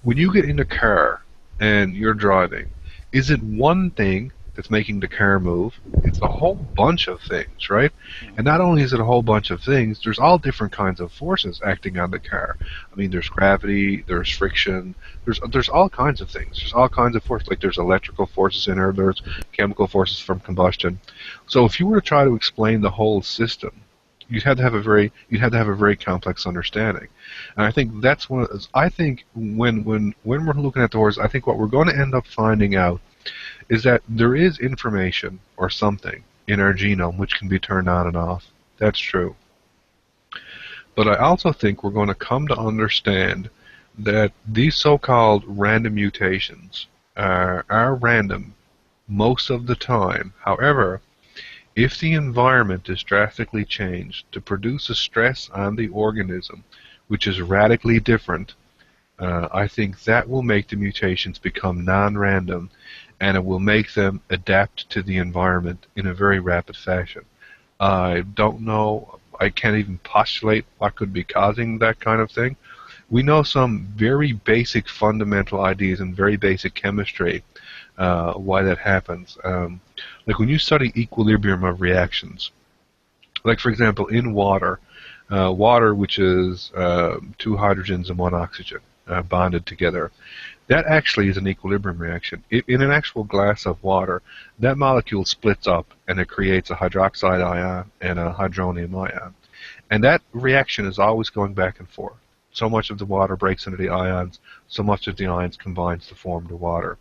when you get in a car and you're driving, is it one thing that's making the car move? It's a whole bunch of things, right? And Mm-hmm. not only is it a whole bunch of things, there's all different kinds of forces acting on the car. I mean, there's gravity, there's friction, there's all kinds of things. There's all kinds of forces. Like there's electrical forces in there, there's chemical forces from combustion. So if you were to try to explain the whole system, you'd have to have a very complex understanding. And I think that's one of those, I think when we're looking at the horse, I think what we're going to end up finding out is that there is information or something in our genome which can be turned on and off. That's true. But I also think we're going to come to understand that these so-called random mutations are random most of the time. However, if the environment is drastically changed to produce a stress on the organism which is radically different, I think that will make the mutations become non-random, and it will make them adapt to the environment in a very rapid fashion. I don't know, I can't even postulate what could be causing that kind of thing. We know some very basic fundamental ideas and very basic chemistry why that happens. Like when you study equilibrium of reactions, like for example in water, water which is 2 hydrogens and 1 oxygen bonded together, that actually is an equilibrium reaction. In an actual glass of water, that molecule splits up and it creates a hydroxide ion and a hydronium ion. And that reaction is always going back and forth. So much of the water breaks into the ions, so much of the ions combines to form the water.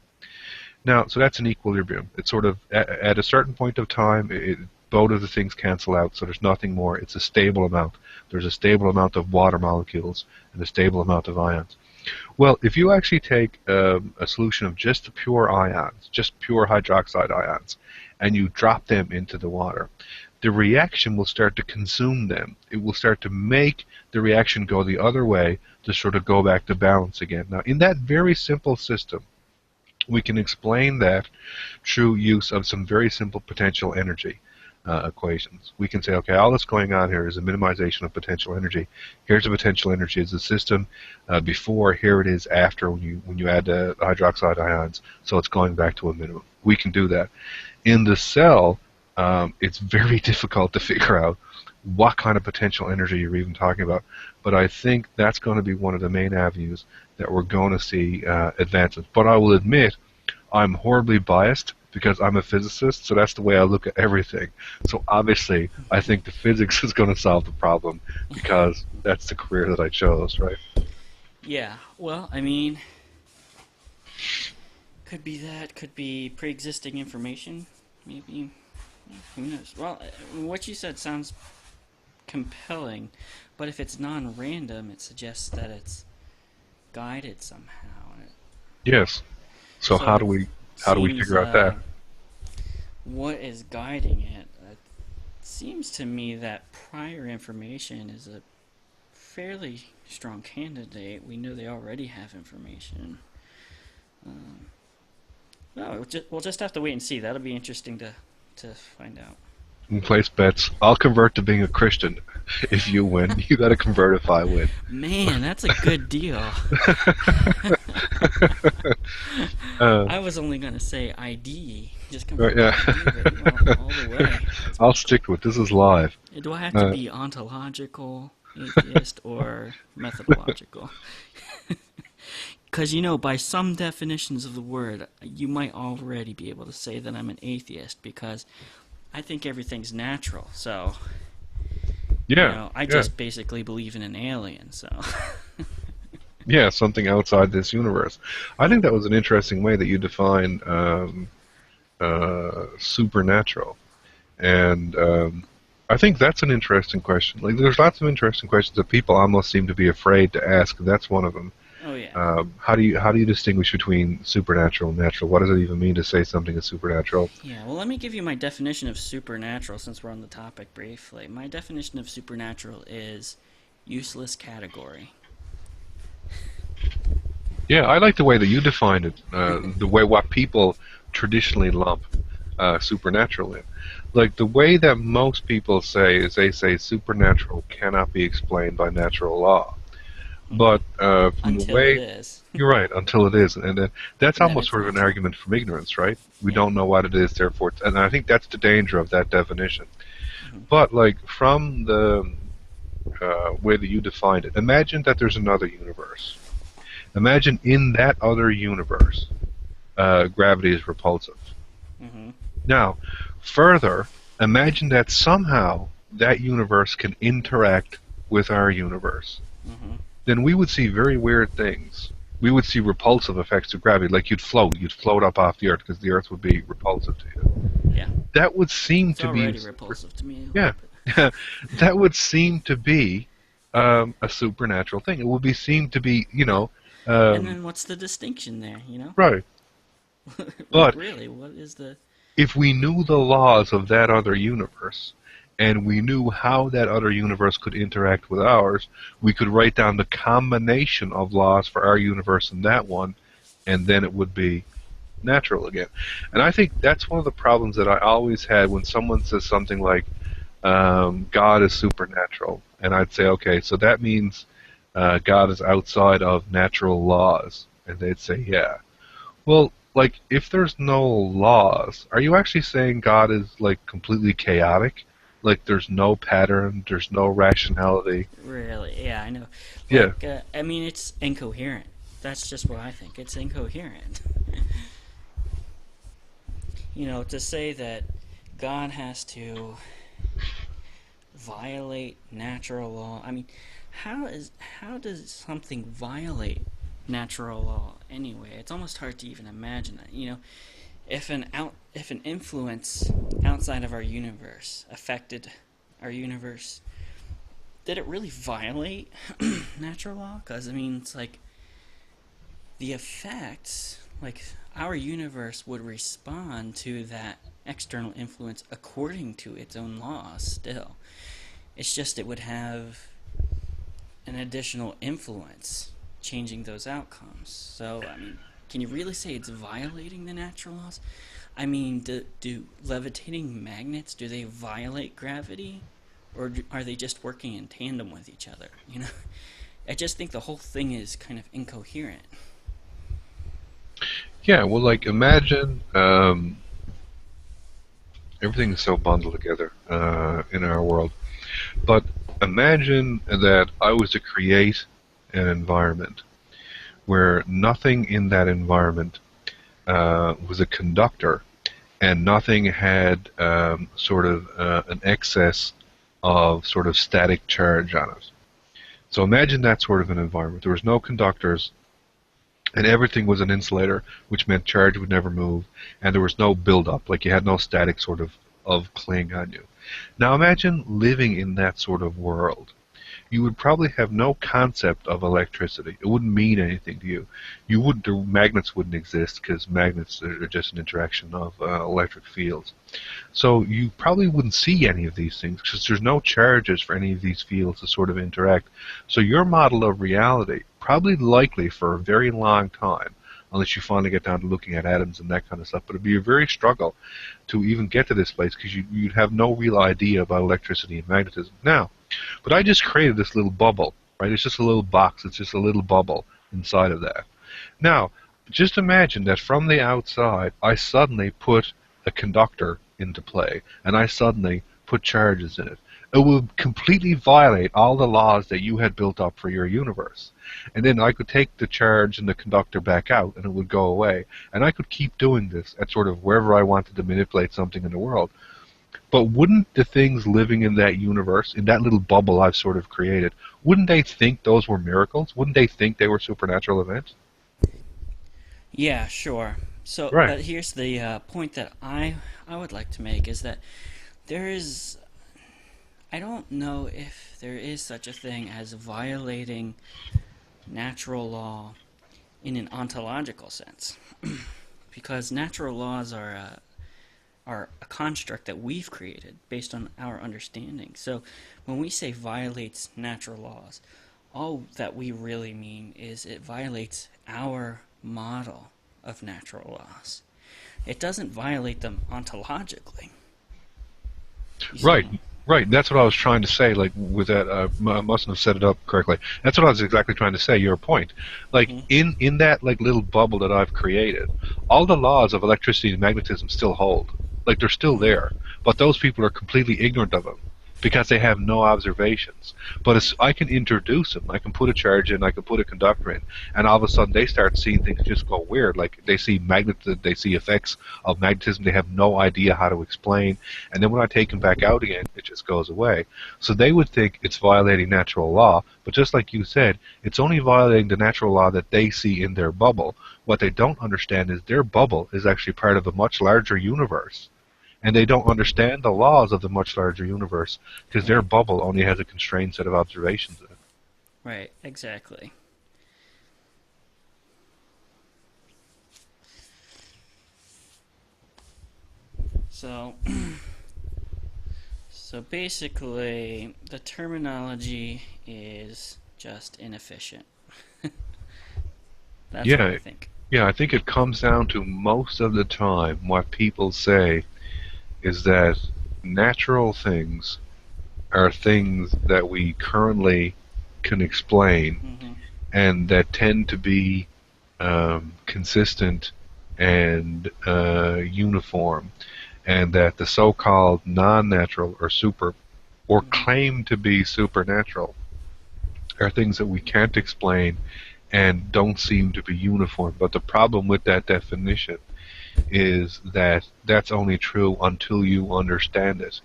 Now, so that's an equilibrium. It's sort of, at a certain point of time, both of the things cancel out, so there's nothing more. It's a stable amount. There's a stable amount of water molecules and a stable amount of ions. Well, if you actually take a solution of just the pure ions, just pure hydroxide ions, and you drop them into the water, the reaction will start to consume them. It will start to make the reaction go the other way to sort of go back to balance again. Now, in that very simple system, we can explain that through use of some very simple potential energy equations. We can say, okay, all that's going on here is a minimization of potential energy. Here's the potential energy as a system before. Here it is after when you add the hydroxide ions. So it's going back to a minimum. We can do that. In the cell, it's very difficult to figure out what kind of potential energy you're even talking about. But I think that's going to be one of the main avenues that we're going to see advances. But I will admit, I'm horribly biased because I'm a physicist, so that's the way I look at everything. So obviously, I think the physics is going to solve the problem because that's the career that I chose, right? Yeah, well, I mean, could be that, could be pre-existing information, maybe. Who knows? Well, what you said sounds compelling, but if it's non-random, it suggests that it's guided somehow. Yes. So So it how do we seems figure out that? what is guiding it? It seems to me that prior information is a fairly strong candidate. We know they already have information. Um, no, we'll just have to wait and see. That'll be interesting to find out. And place bets. I'll convert to being a Christian if you win. You got to convert if I win. Man, that's a good deal. I was only gonna say ID. Just convert yeah. ID, but all the way. I'll stick to it. This is live. Do I have to be ontological, atheist, or methodological? Because, by some definitions of the word, you might already be able to say that I'm an atheist, because I think everything's natural. So, Yeah. I just basically believe in an alien, so. Yeah, something outside this universe. I think that was an interesting way that you define supernatural. And I think that's an interesting question. Like, there's lots of interesting questions that people almost seem to be afraid to ask, and that's one of them. Oh, yeah. How do you distinguish between supernatural and natural? What does it even mean to say something is supernatural? Yeah, well, let me give you my definition of supernatural, since we're on the topic briefly. My definition of supernatural is useless category. Yeah, I like the way that you defined it. The way what people traditionally lump supernatural in. Like, the way that most people say is they say supernatural cannot be explained by natural law. But from Until the way it is. you're right, until it is, and that's And then almost it's sort of an natural. argument from ignorance, right? We Yeah. don't know what it is, therefore, and I think that's the danger of that definition. Mhm. But like from the way that you defined it, imagine that there's another universe. Imagine in that other universe, gravity is repulsive. Mm-hmm. Now, further, imagine that somehow that universe can interact with our universe. Mm-hmm. Then we would see very weird things. We would see repulsive effects of gravity, like you'd float up off the Earth because the Earth would be repulsive to you. Yeah. That would seem It's to be already repulsive to me. Yeah. That would seem to be a supernatural thing. It would be seem to be, And then what's the distinction there, right. Like, But really, what is the... if we knew the laws of that other universe, and we knew how that other universe could interact with ours, we could write down the combination of laws for our universe and that one, and then it would be natural again. And I think that's one of the problems that I always had when someone says something like, God is supernatural. And I'd say, okay, so that means God is outside of natural laws. And they'd say, yeah. Well, like, if there's no laws, are you actually saying God is, like, completely chaotic? Like, there's no pattern, there's no rationality? Really? Yeah, I know. Yeah. Like, I mean, it's incoherent. That's just what I think. It's incoherent. To say that God has to violate natural law. I mean, how does something violate natural law anyway? It's almost hard to even imagine that. If an influence outside of our universe affected our universe, did it really violate natural law? Because, I mean, it's like the effects, like our universe would respond to that external influence according to its own laws still. It's just it would have an additional influence changing those outcomes. So, I mean, can you really say it's violating the natural laws? I mean, do levitating magnets, do they violate gravity? Or are they just working in tandem with each other? I just think the whole thing is kind of incoherent. Yeah, well, like, imagine everything is so bundled together in our world. But imagine that I was to create an environment where nothing in that environment was a conductor, and nothing had sort of an excess of sort of static charge on it. So imagine that sort of an environment. There was no conductors, and everything was an insulator, which meant charge would never move, and there was no buildup, like you had no static sort of cling on you. Now imagine living in that sort of world. you would probably have no concept of electricity. It wouldn't mean anything to you. The magnets wouldn't exist because magnets are just an interaction of electric fields. So you probably wouldn't see any of these things because there's no charges for any of these fields to sort of interact. So your model of reality, probably likely for a very long time, unless you finally get down to looking at atoms and that kind of stuff, but it'd be a very struggle to even get to this place because you'd have no real idea about electricity and magnetism. Now, but I just created this little bubble, right? It's just a little box. It's just a little bubble inside of that. Now, just imagine that from the outside, I suddenly put a conductor into play, and I suddenly put charges in it. It would completely violate all the laws that you had built up for your universe. And then I could take the charge and the conductor back out, and it would go away. And I could keep doing this at sort of wherever I wanted to manipulate something in the world. But wouldn't the things living in that universe, in that little bubble I've sort of created, wouldn't they think those were miracles? Wouldn't they think they were supernatural events? Yeah, sure. So, Right. but here's the point that I would like to make is that there is, I don't know if there is such a thing as violating natural law in an ontological sense, because natural laws are a construct that we've created based on our understanding. So when we say violates natural laws, all that we really mean is it violates our model of natural laws. It doesn't violate them ontologically. You Right. see? Right, that's what I was trying to say. Like with that, I mustn't have set it up correctly. That's what I was exactly trying to say. Your point, like in that like little bubble that I've created, all the laws of electricity and magnetism still hold. Like they're still there, but those people are completely ignorant of them because they have no observations. But I can introduce them. I can put a charge in. I can put a conductor in, and all of a sudden they start seeing things just go weird. Like they see they see effects of magnetism they have no idea how to explain. And then when I take them back out again, it just goes away. So they would think it's violating natural law, but just like you said, it's only violating the natural law that they see in their bubble. What they don't understand is their bubble is actually part of a much larger universe. And they don't understand the laws of the much larger universe because their bubble only has a constrained set of observations in it. Right, exactly. So, so basically, the terminology is just inefficient. That's what I think. Yeah, I think it comes down to most of the time what people say is that natural things are things that we currently can explain and that tend to be consistent and uniform, and that the so-called non-natural or claim to be supernatural are things that we can't explain and don't seem to be uniform. But the problem with that definition is that that's only true until you understand it,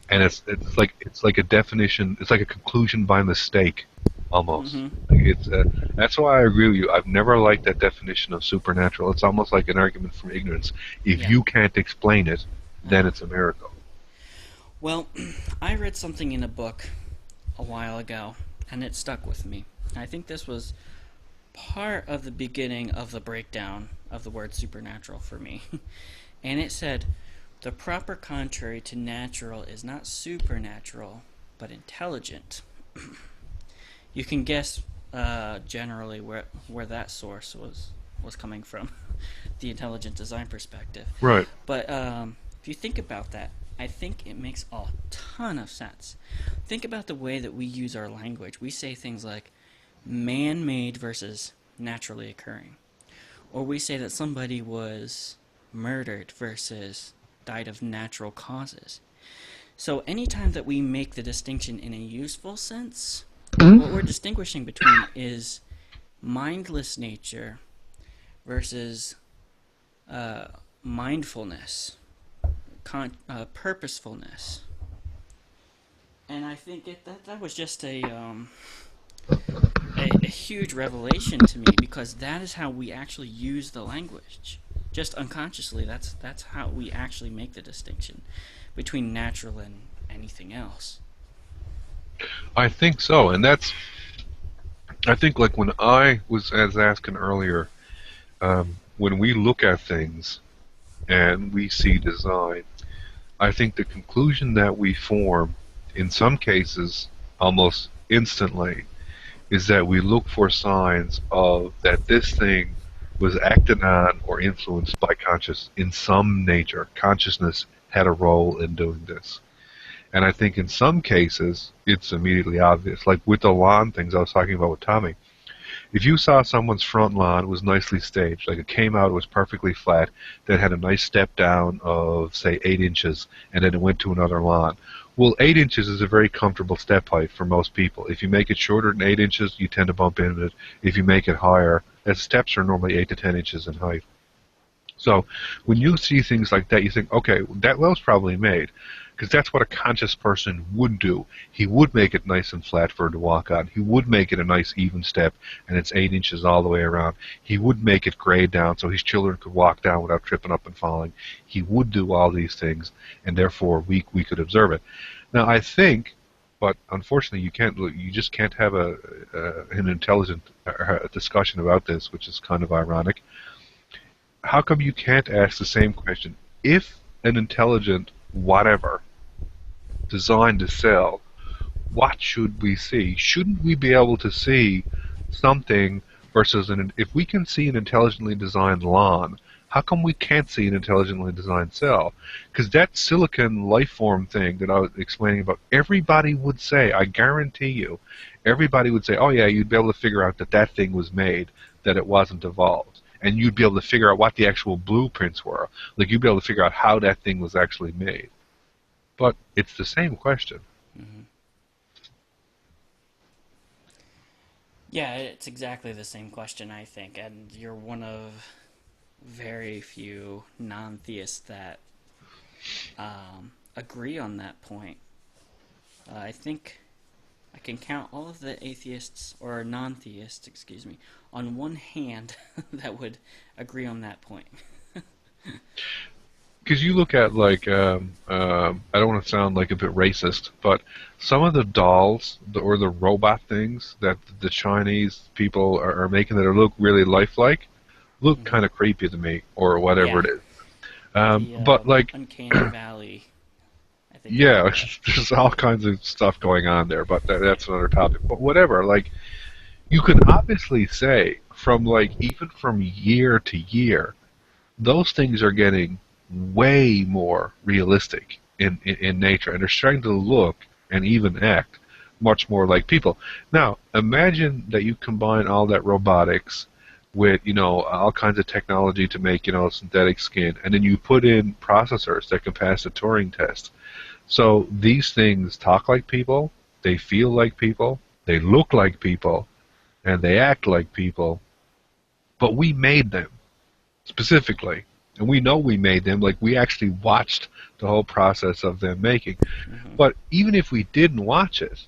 and it's like a definition. It's like a conclusion by mistake, almost. Like that's why I agree with you. I've never liked that definition of supernatural. It's almost like an argument from ignorance. If you can't explain it, then it's a miracle. Well, I read something in a book a while ago, and it stuck with me. I think this was part of the beginning of the breakdown of the word supernatural for me. And it said, the proper contrary to natural is not supernatural, but intelligent. You can guess generally where that source was coming from, the intelligent design perspective. Right. But if you think about that, I think it makes a ton of sense. Think about the way that we use our language. We say things like man-made versus naturally occurring. Or we say that somebody was murdered versus died of natural causes. So anytime that we make the distinction in a useful sense, what we're distinguishing between is mindless nature versus mindfulness, purposefulness. And I think that was just a huge revelation to me, because that is how we actually use the language. Just unconsciously, that's how we actually make the distinction between natural and anything else. I think so, and I think like when I was as asking earlier, when we look at things and we see design, I think the conclusion that we form, in some cases, almost instantly, is that we look for signs of that this thing was acted on or influenced by conscious in some nature. Consciousness had a role in doing this. And I think in some cases, it's immediately obvious. Like with the lawn things I was talking about with Tommy. If you saw someone's front lawn was nicely staged, like it came out, it was perfectly flat, that had a nice step down of, say, 8 inches, and then it went to another lawn. Well, 8 inches is a very comfortable step height for most people. If you make it shorter than 8 inches, you tend to bump into it. If you make it higher, as steps are normally 8 to 10 inches in height. So when you see things like that, you think, okay, that was probably made. Because that's what a conscious person would do. He would make it nice and flat for her to walk on. He would make it a nice even step, and it's 8 inches all the way around. He would make it grade down so his children could walk down without tripping up and falling. He would do all these things, and therefore we could observe it. Now I think, but unfortunately you just can't have an intelligent discussion about this, which is kind of ironic. How come you can't ask the same question? If an intelligent whatever designed a cell, what should we see? Shouldn't we be able to see something versus if we can see an intelligently designed lawn, how come we can't see an intelligently designed cell? Because that silicon life form thing that I was explaining about, everybody would say, I guarantee you, everybody would say, oh yeah, you'd be able to figure out that that thing was made, that it wasn't evolved. And you'd be able to figure out what the actual blueprints were. Like you'd be able to figure out how that thing was actually made. But it's the same question. Mm-hmm. Yeah, it's exactly the same question, I think. And you're one of very few non-theists that agree on that point. I think I can count all of the atheists, or non-theists, excuse me, on one hand that would agree on that point. Because you look at, like, I don't want to sound like a bit racist, but some of the dolls or the robot things that the Chinese people are making that look really lifelike look Mm-hmm. kind of creepy to me, or whatever Yeah, it is. the But, like, Uncanny Valley, I think they yeah, call it. there's all kinds of stuff going on there, but that's another topic. But whatever, like, you could obviously say from, like, even from year to year, those things are getting way more realistic in nature, and they're starting to look and even act much more like people. Now, imagine that you combine all that robotics with, all kinds of technology to make, synthetic skin, and then you put in processors that can pass the Turing test. So these things talk like people, they feel like people, they look like people, and they act like people, but we made them specifically. And we know we made them, like we actually watched the whole process of them making. Mm-hmm. But even if we didn't watch it,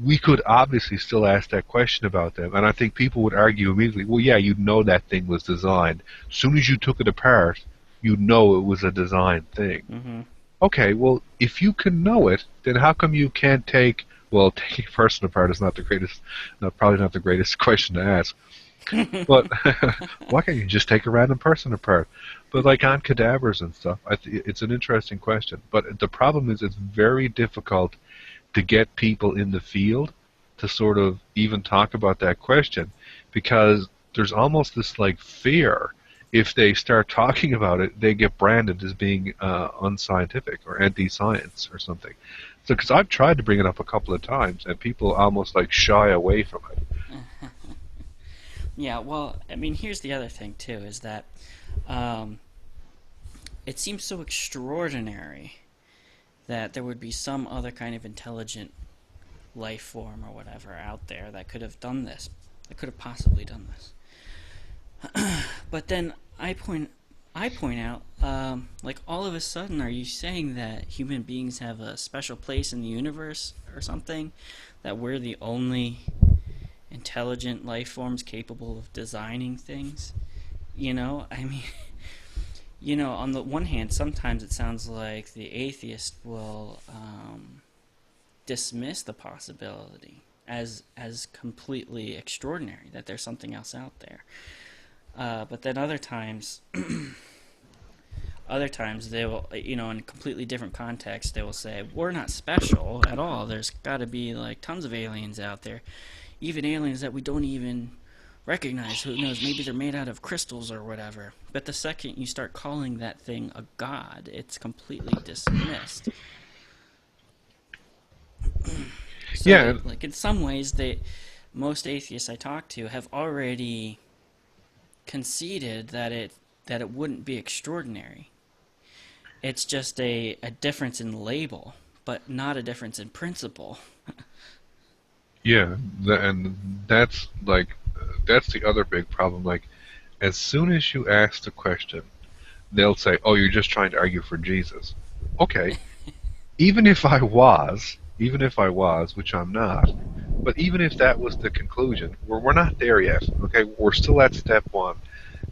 we could obviously still ask that question about them. And I think people would argue immediately, well, yeah, you'd know that thing was designed. As soon as you took it apart, you'd know it was a designed thing. Mm-hmm. Okay, well, if you can know it, then how come you can't well, taking a person apart is not the greatest, probably not the greatest question to ask. But why can't you just take a random person apart? But like on cadavers and stuff, it's an interesting question. But the problem is it's very difficult to get people in the field to sort of even talk about that question, because there's almost this like fear. If they start talking about it, they get branded as being unscientific or anti-science or something. So, because I've tried to bring it up a couple of times, and people almost like shy away from it. Yeah, well, I mean, here's the other thing, too, is that it seems so extraordinary that there would be some other kind of intelligent life form or whatever out there that could have done this, that could have possibly done this. But then I point out, like, all of a sudden, are you saying that human beings have a special place in the universe or something? That we're the only intelligent life forms capable of designing things? I mean, on the one hand, sometimes it sounds like the atheist will dismiss the possibility as completely extraordinary, that there's something else out there. But then other times they will, in a completely different context, they will say, we're not special at all. There's got to be like tons of aliens out there, even aliens that we don't even recognize. Who knows? Maybe they're made out of crystals or whatever. But the second you start calling that thing a god, it's completely dismissed. So, Yeah. like in some ways, most atheists I talk to have already conceded that it wouldn't be extraordinary. It's just a difference in label, but not a difference in principle. Yeah, and that's the other big problem. Like, as soon as you ask the question, they'll say, "Oh, you're just trying to argue for Jesus." Okay, even if I was, which I'm not, but even if that was the conclusion, we're not there yet. Okay, we're still at step one.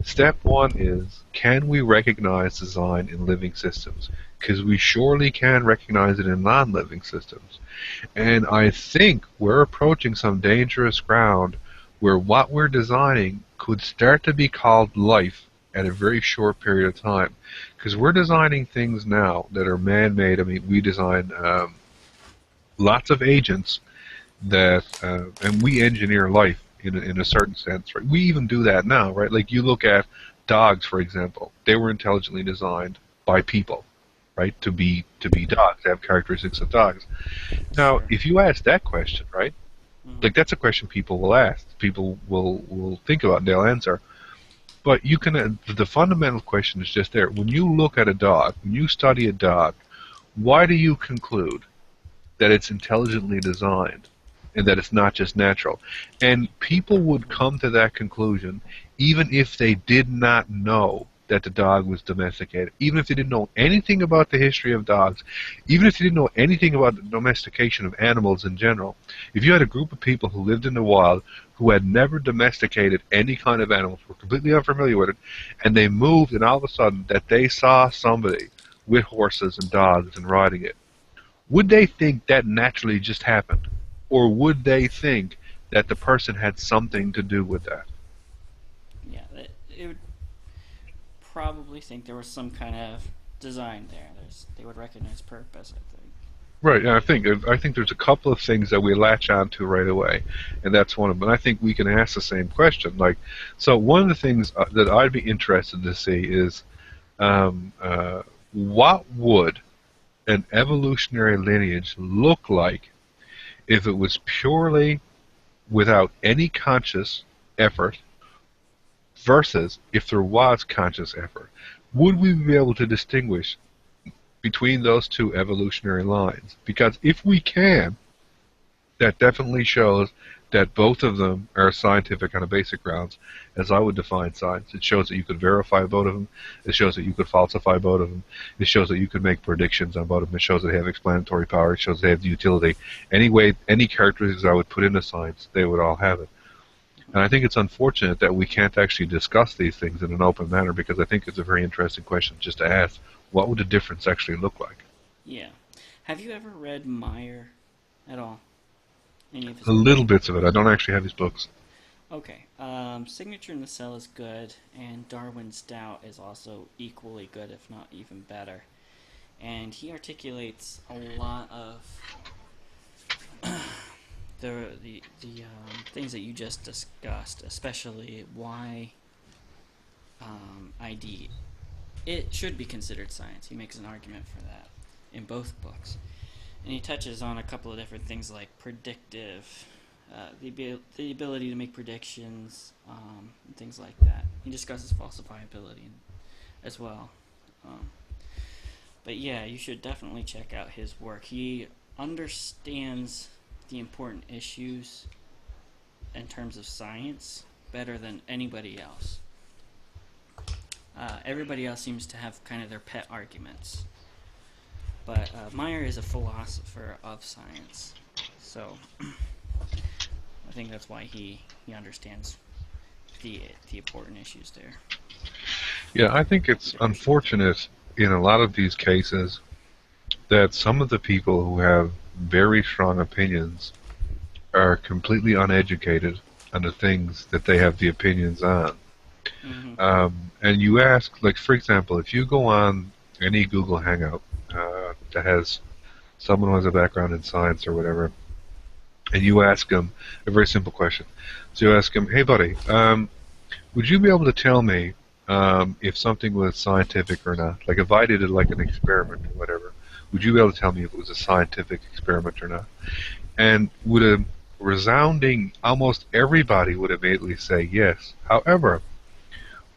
Step one is, can we recognize design in living systems? Because we surely can recognize it in non-living systems. And I think we're approaching some dangerous ground where what we're designing could start to be called life at a very short period of time. Because we're designing things now that are man-made. I mean, we design lots of agents and we engineer life in a certain sense, right? We even do that now, right? Like, you look at dogs, for example. They were intelligently designed by people, right? To be dogs, to have characteristics of dogs. Now, Sure. if you ask that question, right? Mhm. Like, that's a question people will ask. People will think about and they'll answer. But you can. The fundamental question is just there. When you look at a dog, when you study a dog, why do you conclude that it's intelligently designed and that it's not just natural? And people would come to that conclusion even if they did not know that the dog was domesticated, even if they didn't know anything about the history of dogs, even if they didn't know anything about the domestication of animals in general. If you had a group of people who lived in the wild who had never domesticated any kind of animals, were completely unfamiliar with it, and they moved, and all of a sudden that they saw somebody with horses and dogs and riding it, would they think that naturally just happened? Or would they think that the person had something to do with that? Yeah, it would probably think there was some kind of design there. They would recognize purpose, I think. Right, and I think there's a couple of things that we latch onto right away, and that's one of them. And I think we can ask the same question. Like, so one of the things that I'd be interested to see is, what would an evolutionary lineage look like if it was purely without any conscious effort versus if there was conscious effort? Would we be able to distinguish between those two evolutionary lines? Because if we can, that definitely shows that both of them are scientific on a basic grounds, as I would define science. It shows that you could verify both of them. It shows that you could falsify both of them. It shows that you could make predictions on both of them. It shows that they have explanatory power. It shows they have utility. Any characteristics I would put into science, they would all have it. And I think it's unfortunate that we can't actually discuss these things in an open manner, because I think it's a very interesting question just to ask. What would the difference actually look like? Yeah. Have you ever read Meyer at all? Any of his A work? little bits of it. I don't actually have his books. Okay. Signature in the Cell is good, and Darwin's Doubt is also equally good, if not even better. And he articulates a lot of the things that you just discussed, especially why ID it should be considered science. He makes an argument for that in both books, and he touches on a couple of different things like predictive, the ability to make predictions, and things like that. He discusses falsifiability as well. But yeah, you should definitely check out his work. He understands the important issues in terms of science better than anybody else. Everybody else seems to have kind of their pet arguments, but Meyer is a philosopher of science, so I think that's why he understands the important issues there. Yeah, I think it's unfortunate in a lot of these cases that some of the people who have very strong opinions are completely uneducated on the things that they have the opinions on. Mm-hmm. And you ask, like, for example, if you go on any Google Hangout that has someone who has a background in science or whatever, and you ask them a very simple question. So you ask them, hey, buddy, would you be able to tell me if something was scientific or not? Like, if I did it like an experiment or whatever, would you be able to tell me if it was a scientific experiment or not? And would a resounding, almost everybody would immediately say yes. However,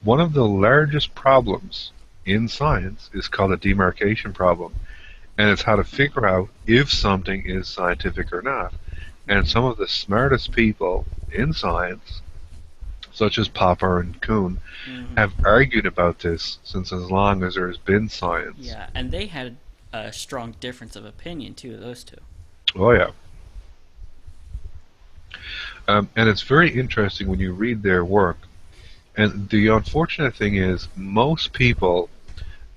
one of the largest problems in science is called a demarcation problem, and it's how to figure out if something is scientific or not. And some of the smartest people in science, such as Popper and Kuhn, Mm-hmm. have argued about this since as long as there has been science. Yeah, and they had a strong difference of opinion too. Those two. Oh yeah. And it's very interesting when you read their work. And the unfortunate thing is, most people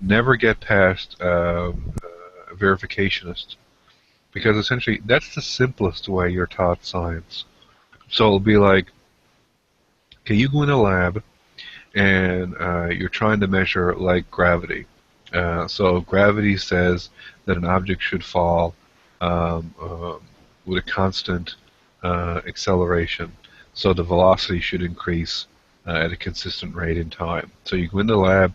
never get past a verificationist, because essentially that's the simplest way you're taught science. So it'll be like, okay, you go in a lab and you're trying to measure like gravity. So gravity says that an object should fall um, uh, with a constant acceleration. So the velocity should increase at a consistent rate in time. So you go in the lab,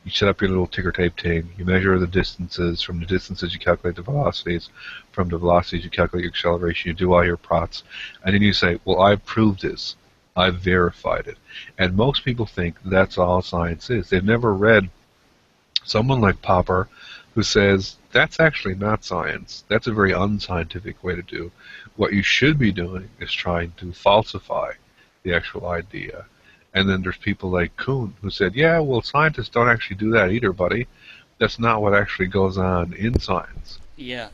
you set up your little ticker tape thing, you measure the distances, from the distances you calculate the velocities, from the velocities you calculate your acceleration, you do all your prots, and then you say, well, I've proved this. I've verified it. And most people think that's all science is. They've never read someone like Popper who says that's actually not science. That's a very unscientific way to do. What you should be doing is trying to falsify the actual idea. And then there's people like Kuhn who said, yeah, well, scientists don't actually do that either, buddy. That's not what actually goes on in science, Yeah.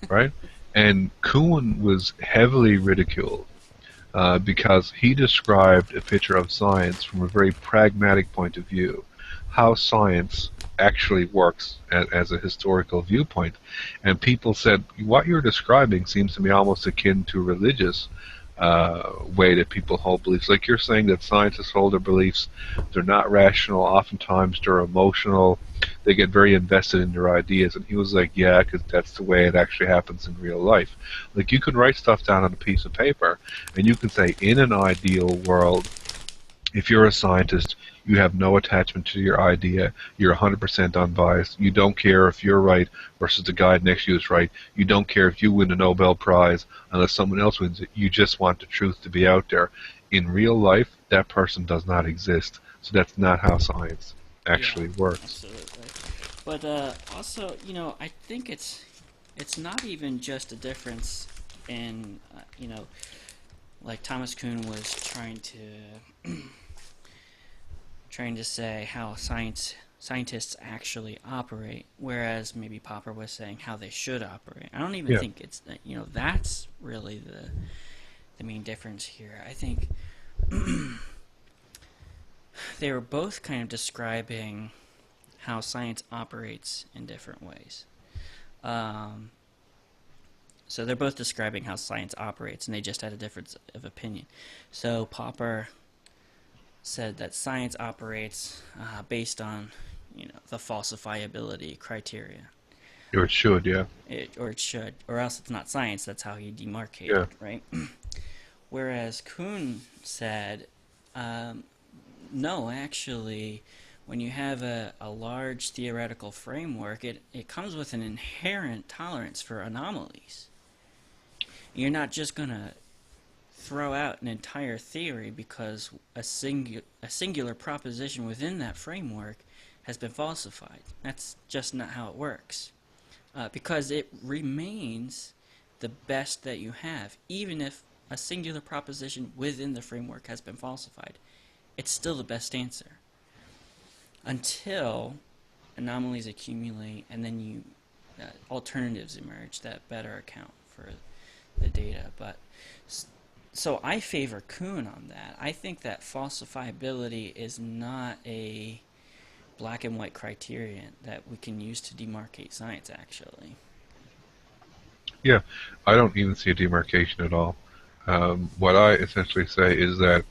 right? And Kuhn was heavily ridiculed because he described a picture of science from a very pragmatic point of view, how science actually works as a historical viewpoint. And people said, what you're describing seems to me almost akin to religious way that people hold beliefs. Like you're saying that scientists hold their beliefs, they're not rational, oftentimes they're emotional, they get very invested in their ideas. And he was like, yeah, because that's the way it actually happens in real life. Like you can write stuff down on a piece of paper, and you can say, in an ideal world, if you're a scientist, you have no attachment to your idea. You're 100% unbiased. You don't care if you're right versus the guy next to you is right. You don't care if you win the Nobel Prize unless someone else wins it. You just want the truth to be out there. In real life, that person does not exist. So that's not how science actually Yeah, works. absolutely. But also, I think it's not even just a difference in like Thomas Kuhn was trying to say how scientists actually operate, whereas maybe Popper was saying how they should operate. I don't even Yeah. think it's that's really the main difference here. I think they were both kind of describing how science operates in different ways. So they're both describing how science operates, and they just had a difference of opinion. So Popper said that science operates based on the falsifiability criteria. Or it should, yeah. Or it should, or else it's not science. That's how he demarcated, Yeah. right? Whereas Kuhn said, no, actually, when you have a large theoretical framework, it comes with an inherent tolerance for anomalies. You're not just going to throw out an entire theory because a singular proposition within that framework has been falsified. That's just not how it works. Because it remains the best that you have, even if a singular proposition within the framework has been falsified. It's still the best answer. Until anomalies accumulate and then alternatives emerge that better account for the data. But so I favor Kuhn on that. I think that falsifiability is not a black and white criterion that we can use to demarcate science, actually. Yeah, I don't even see a demarcation at all. What I essentially say is that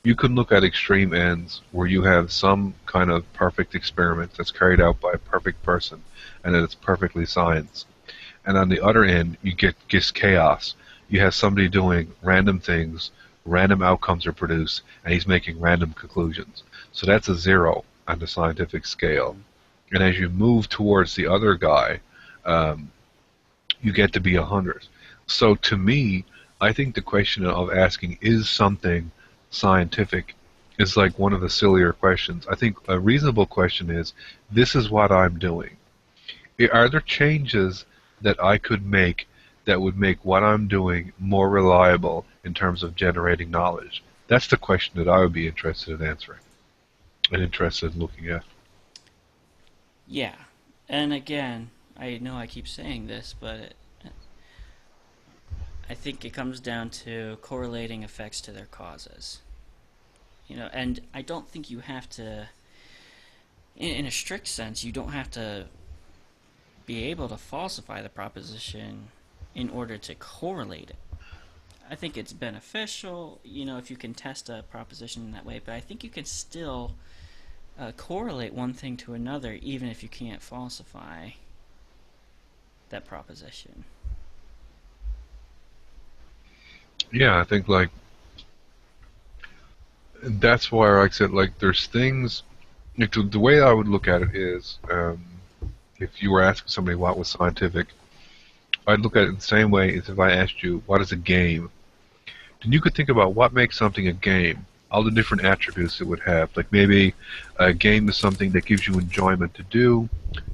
you can look at extreme ends where you have some kind of perfect experiment that's carried out by a perfect person, and that it's perfectly science. And on the other end, you get just chaos. You have somebody doing random things, random outcomes are produced, and he's making random conclusions. So that's a zero on the scientific scale. And as you move towards the other guy, um, you get to be 100. So to me, I think the question of asking, is something scientific, is like one of the sillier questions. I think a reasonable question is, this is what I'm doing. Are there changes that I could make that would make what I'm doing more reliable in terms of generating knowledge? That's the question that I would be interested in answering and interested in looking at. Yeah. And again, I know I keep saying this, but I think it comes down to correlating effects to their causes. And I don't think you have to, in a strict sense, you don't have to be able to falsify the proposition in order to correlate it. I think it's beneficial, if you can test a proposition in that way, but I think you can still correlate one thing to another even if you can't falsify that proposition. Yeah, I think like that's why, like I said, like there's things. Like, the way I would look at it is, if you were asking somebody what was scientific, I'd look at it the same way as if I asked you what is a game. Then you could think about what makes something a game, all the different attributes it would have. Like maybe a game is something that gives you enjoyment to do.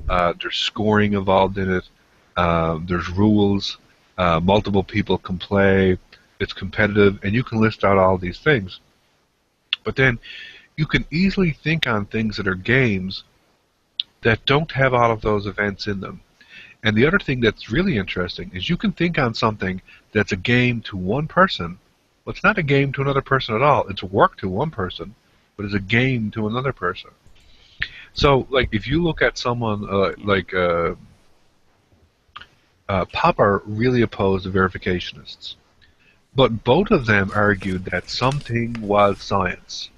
There's scoring involved in it. There's rules. Multiple people can play. It's competitive, and you can list out all these things. But then you can easily think on things that are games that don't have all of those events in them. And the other thing that's really interesting is you can think on something that's a game to one person. Well, it's not a game to another person at all. It's work to one person, but it's a game to another person. So, like, if you look at someone Popper really opposed the verificationists, but both of them argued that something was science,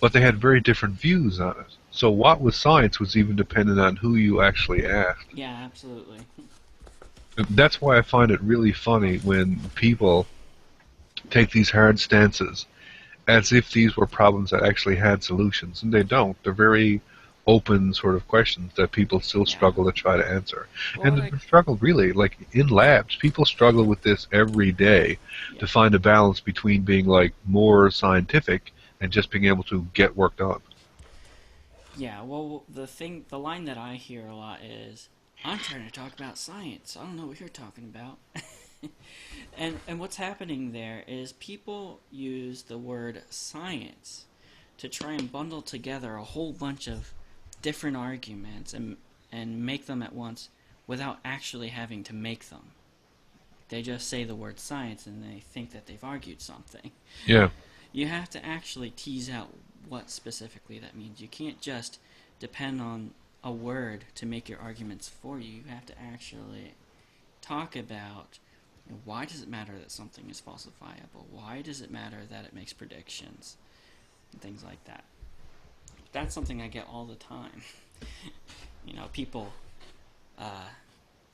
but they had very different views on it. So, what was science was even dependent on who you actually asked. Yeah, absolutely. That's why I find it really funny when people take these hard stances as if these were problems that actually had solutions, and they don't. They're very open sort of questions that people still Yeah. struggle to try to answer. Well, And the struggle really, like in labs, people struggle with this every day yeah. to find a balance between being like more scientific and just being able to get work done. Yeah, well, the line that I hear a lot is, "I'm trying to talk about science. I don't know what you're talking about." And what's happening there is people use the word science to try and bundle together a whole bunch of different arguments and make them at once without actually having to make them. They just say the word science and they think that they've argued something. Yeah, You have to actually tease out what specifically that means. You can't just depend on a word to make your arguments for you. You have to actually talk about, why does it matter that something is falsifiable? Why does it matter that it makes predictions? And things like that. That's something I get all the time. People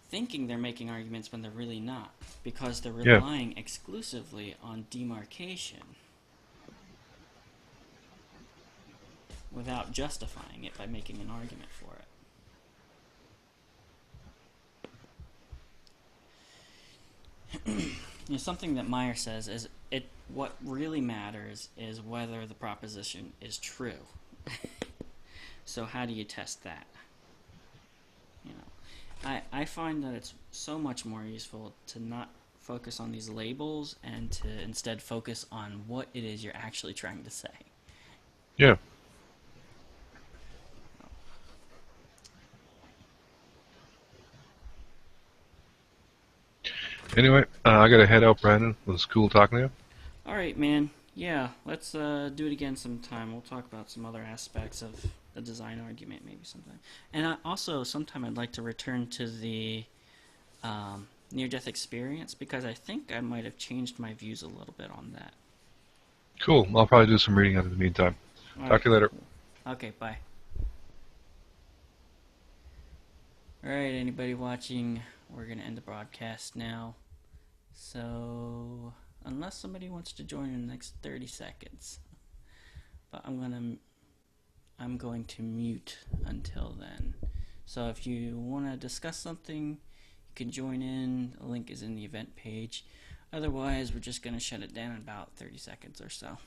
thinking they're making arguments when they're really not, because they're yeah. relying exclusively on demarcation without justifying it by making an argument for it. Something that Meyer says is what really matters is whether the proposition is true. So how do you test that? I find that it's so much more useful to not focus on these labels and to instead focus on what it is you're actually trying to say. Yeah. Anyway, I gotta head out, Brandon. It was cool talking to you. All right, man. Yeah, let's do it again sometime. We'll talk about some other aspects of the design argument maybe sometime. And sometime I'd like to return to the near-death experience, because I think I might have changed my views a little bit on that. Cool. I'll probably do some reading in the meantime. Talk to you later. Okay, bye. Alright, anybody watching, we're going to end the broadcast now. So, unless somebody wants to join in the next 30 seconds. But I'm going to mute until then. So if you want to discuss something, you can join in. The link is in the event page. Otherwise, we're just going to shut it down in about 30 seconds or so.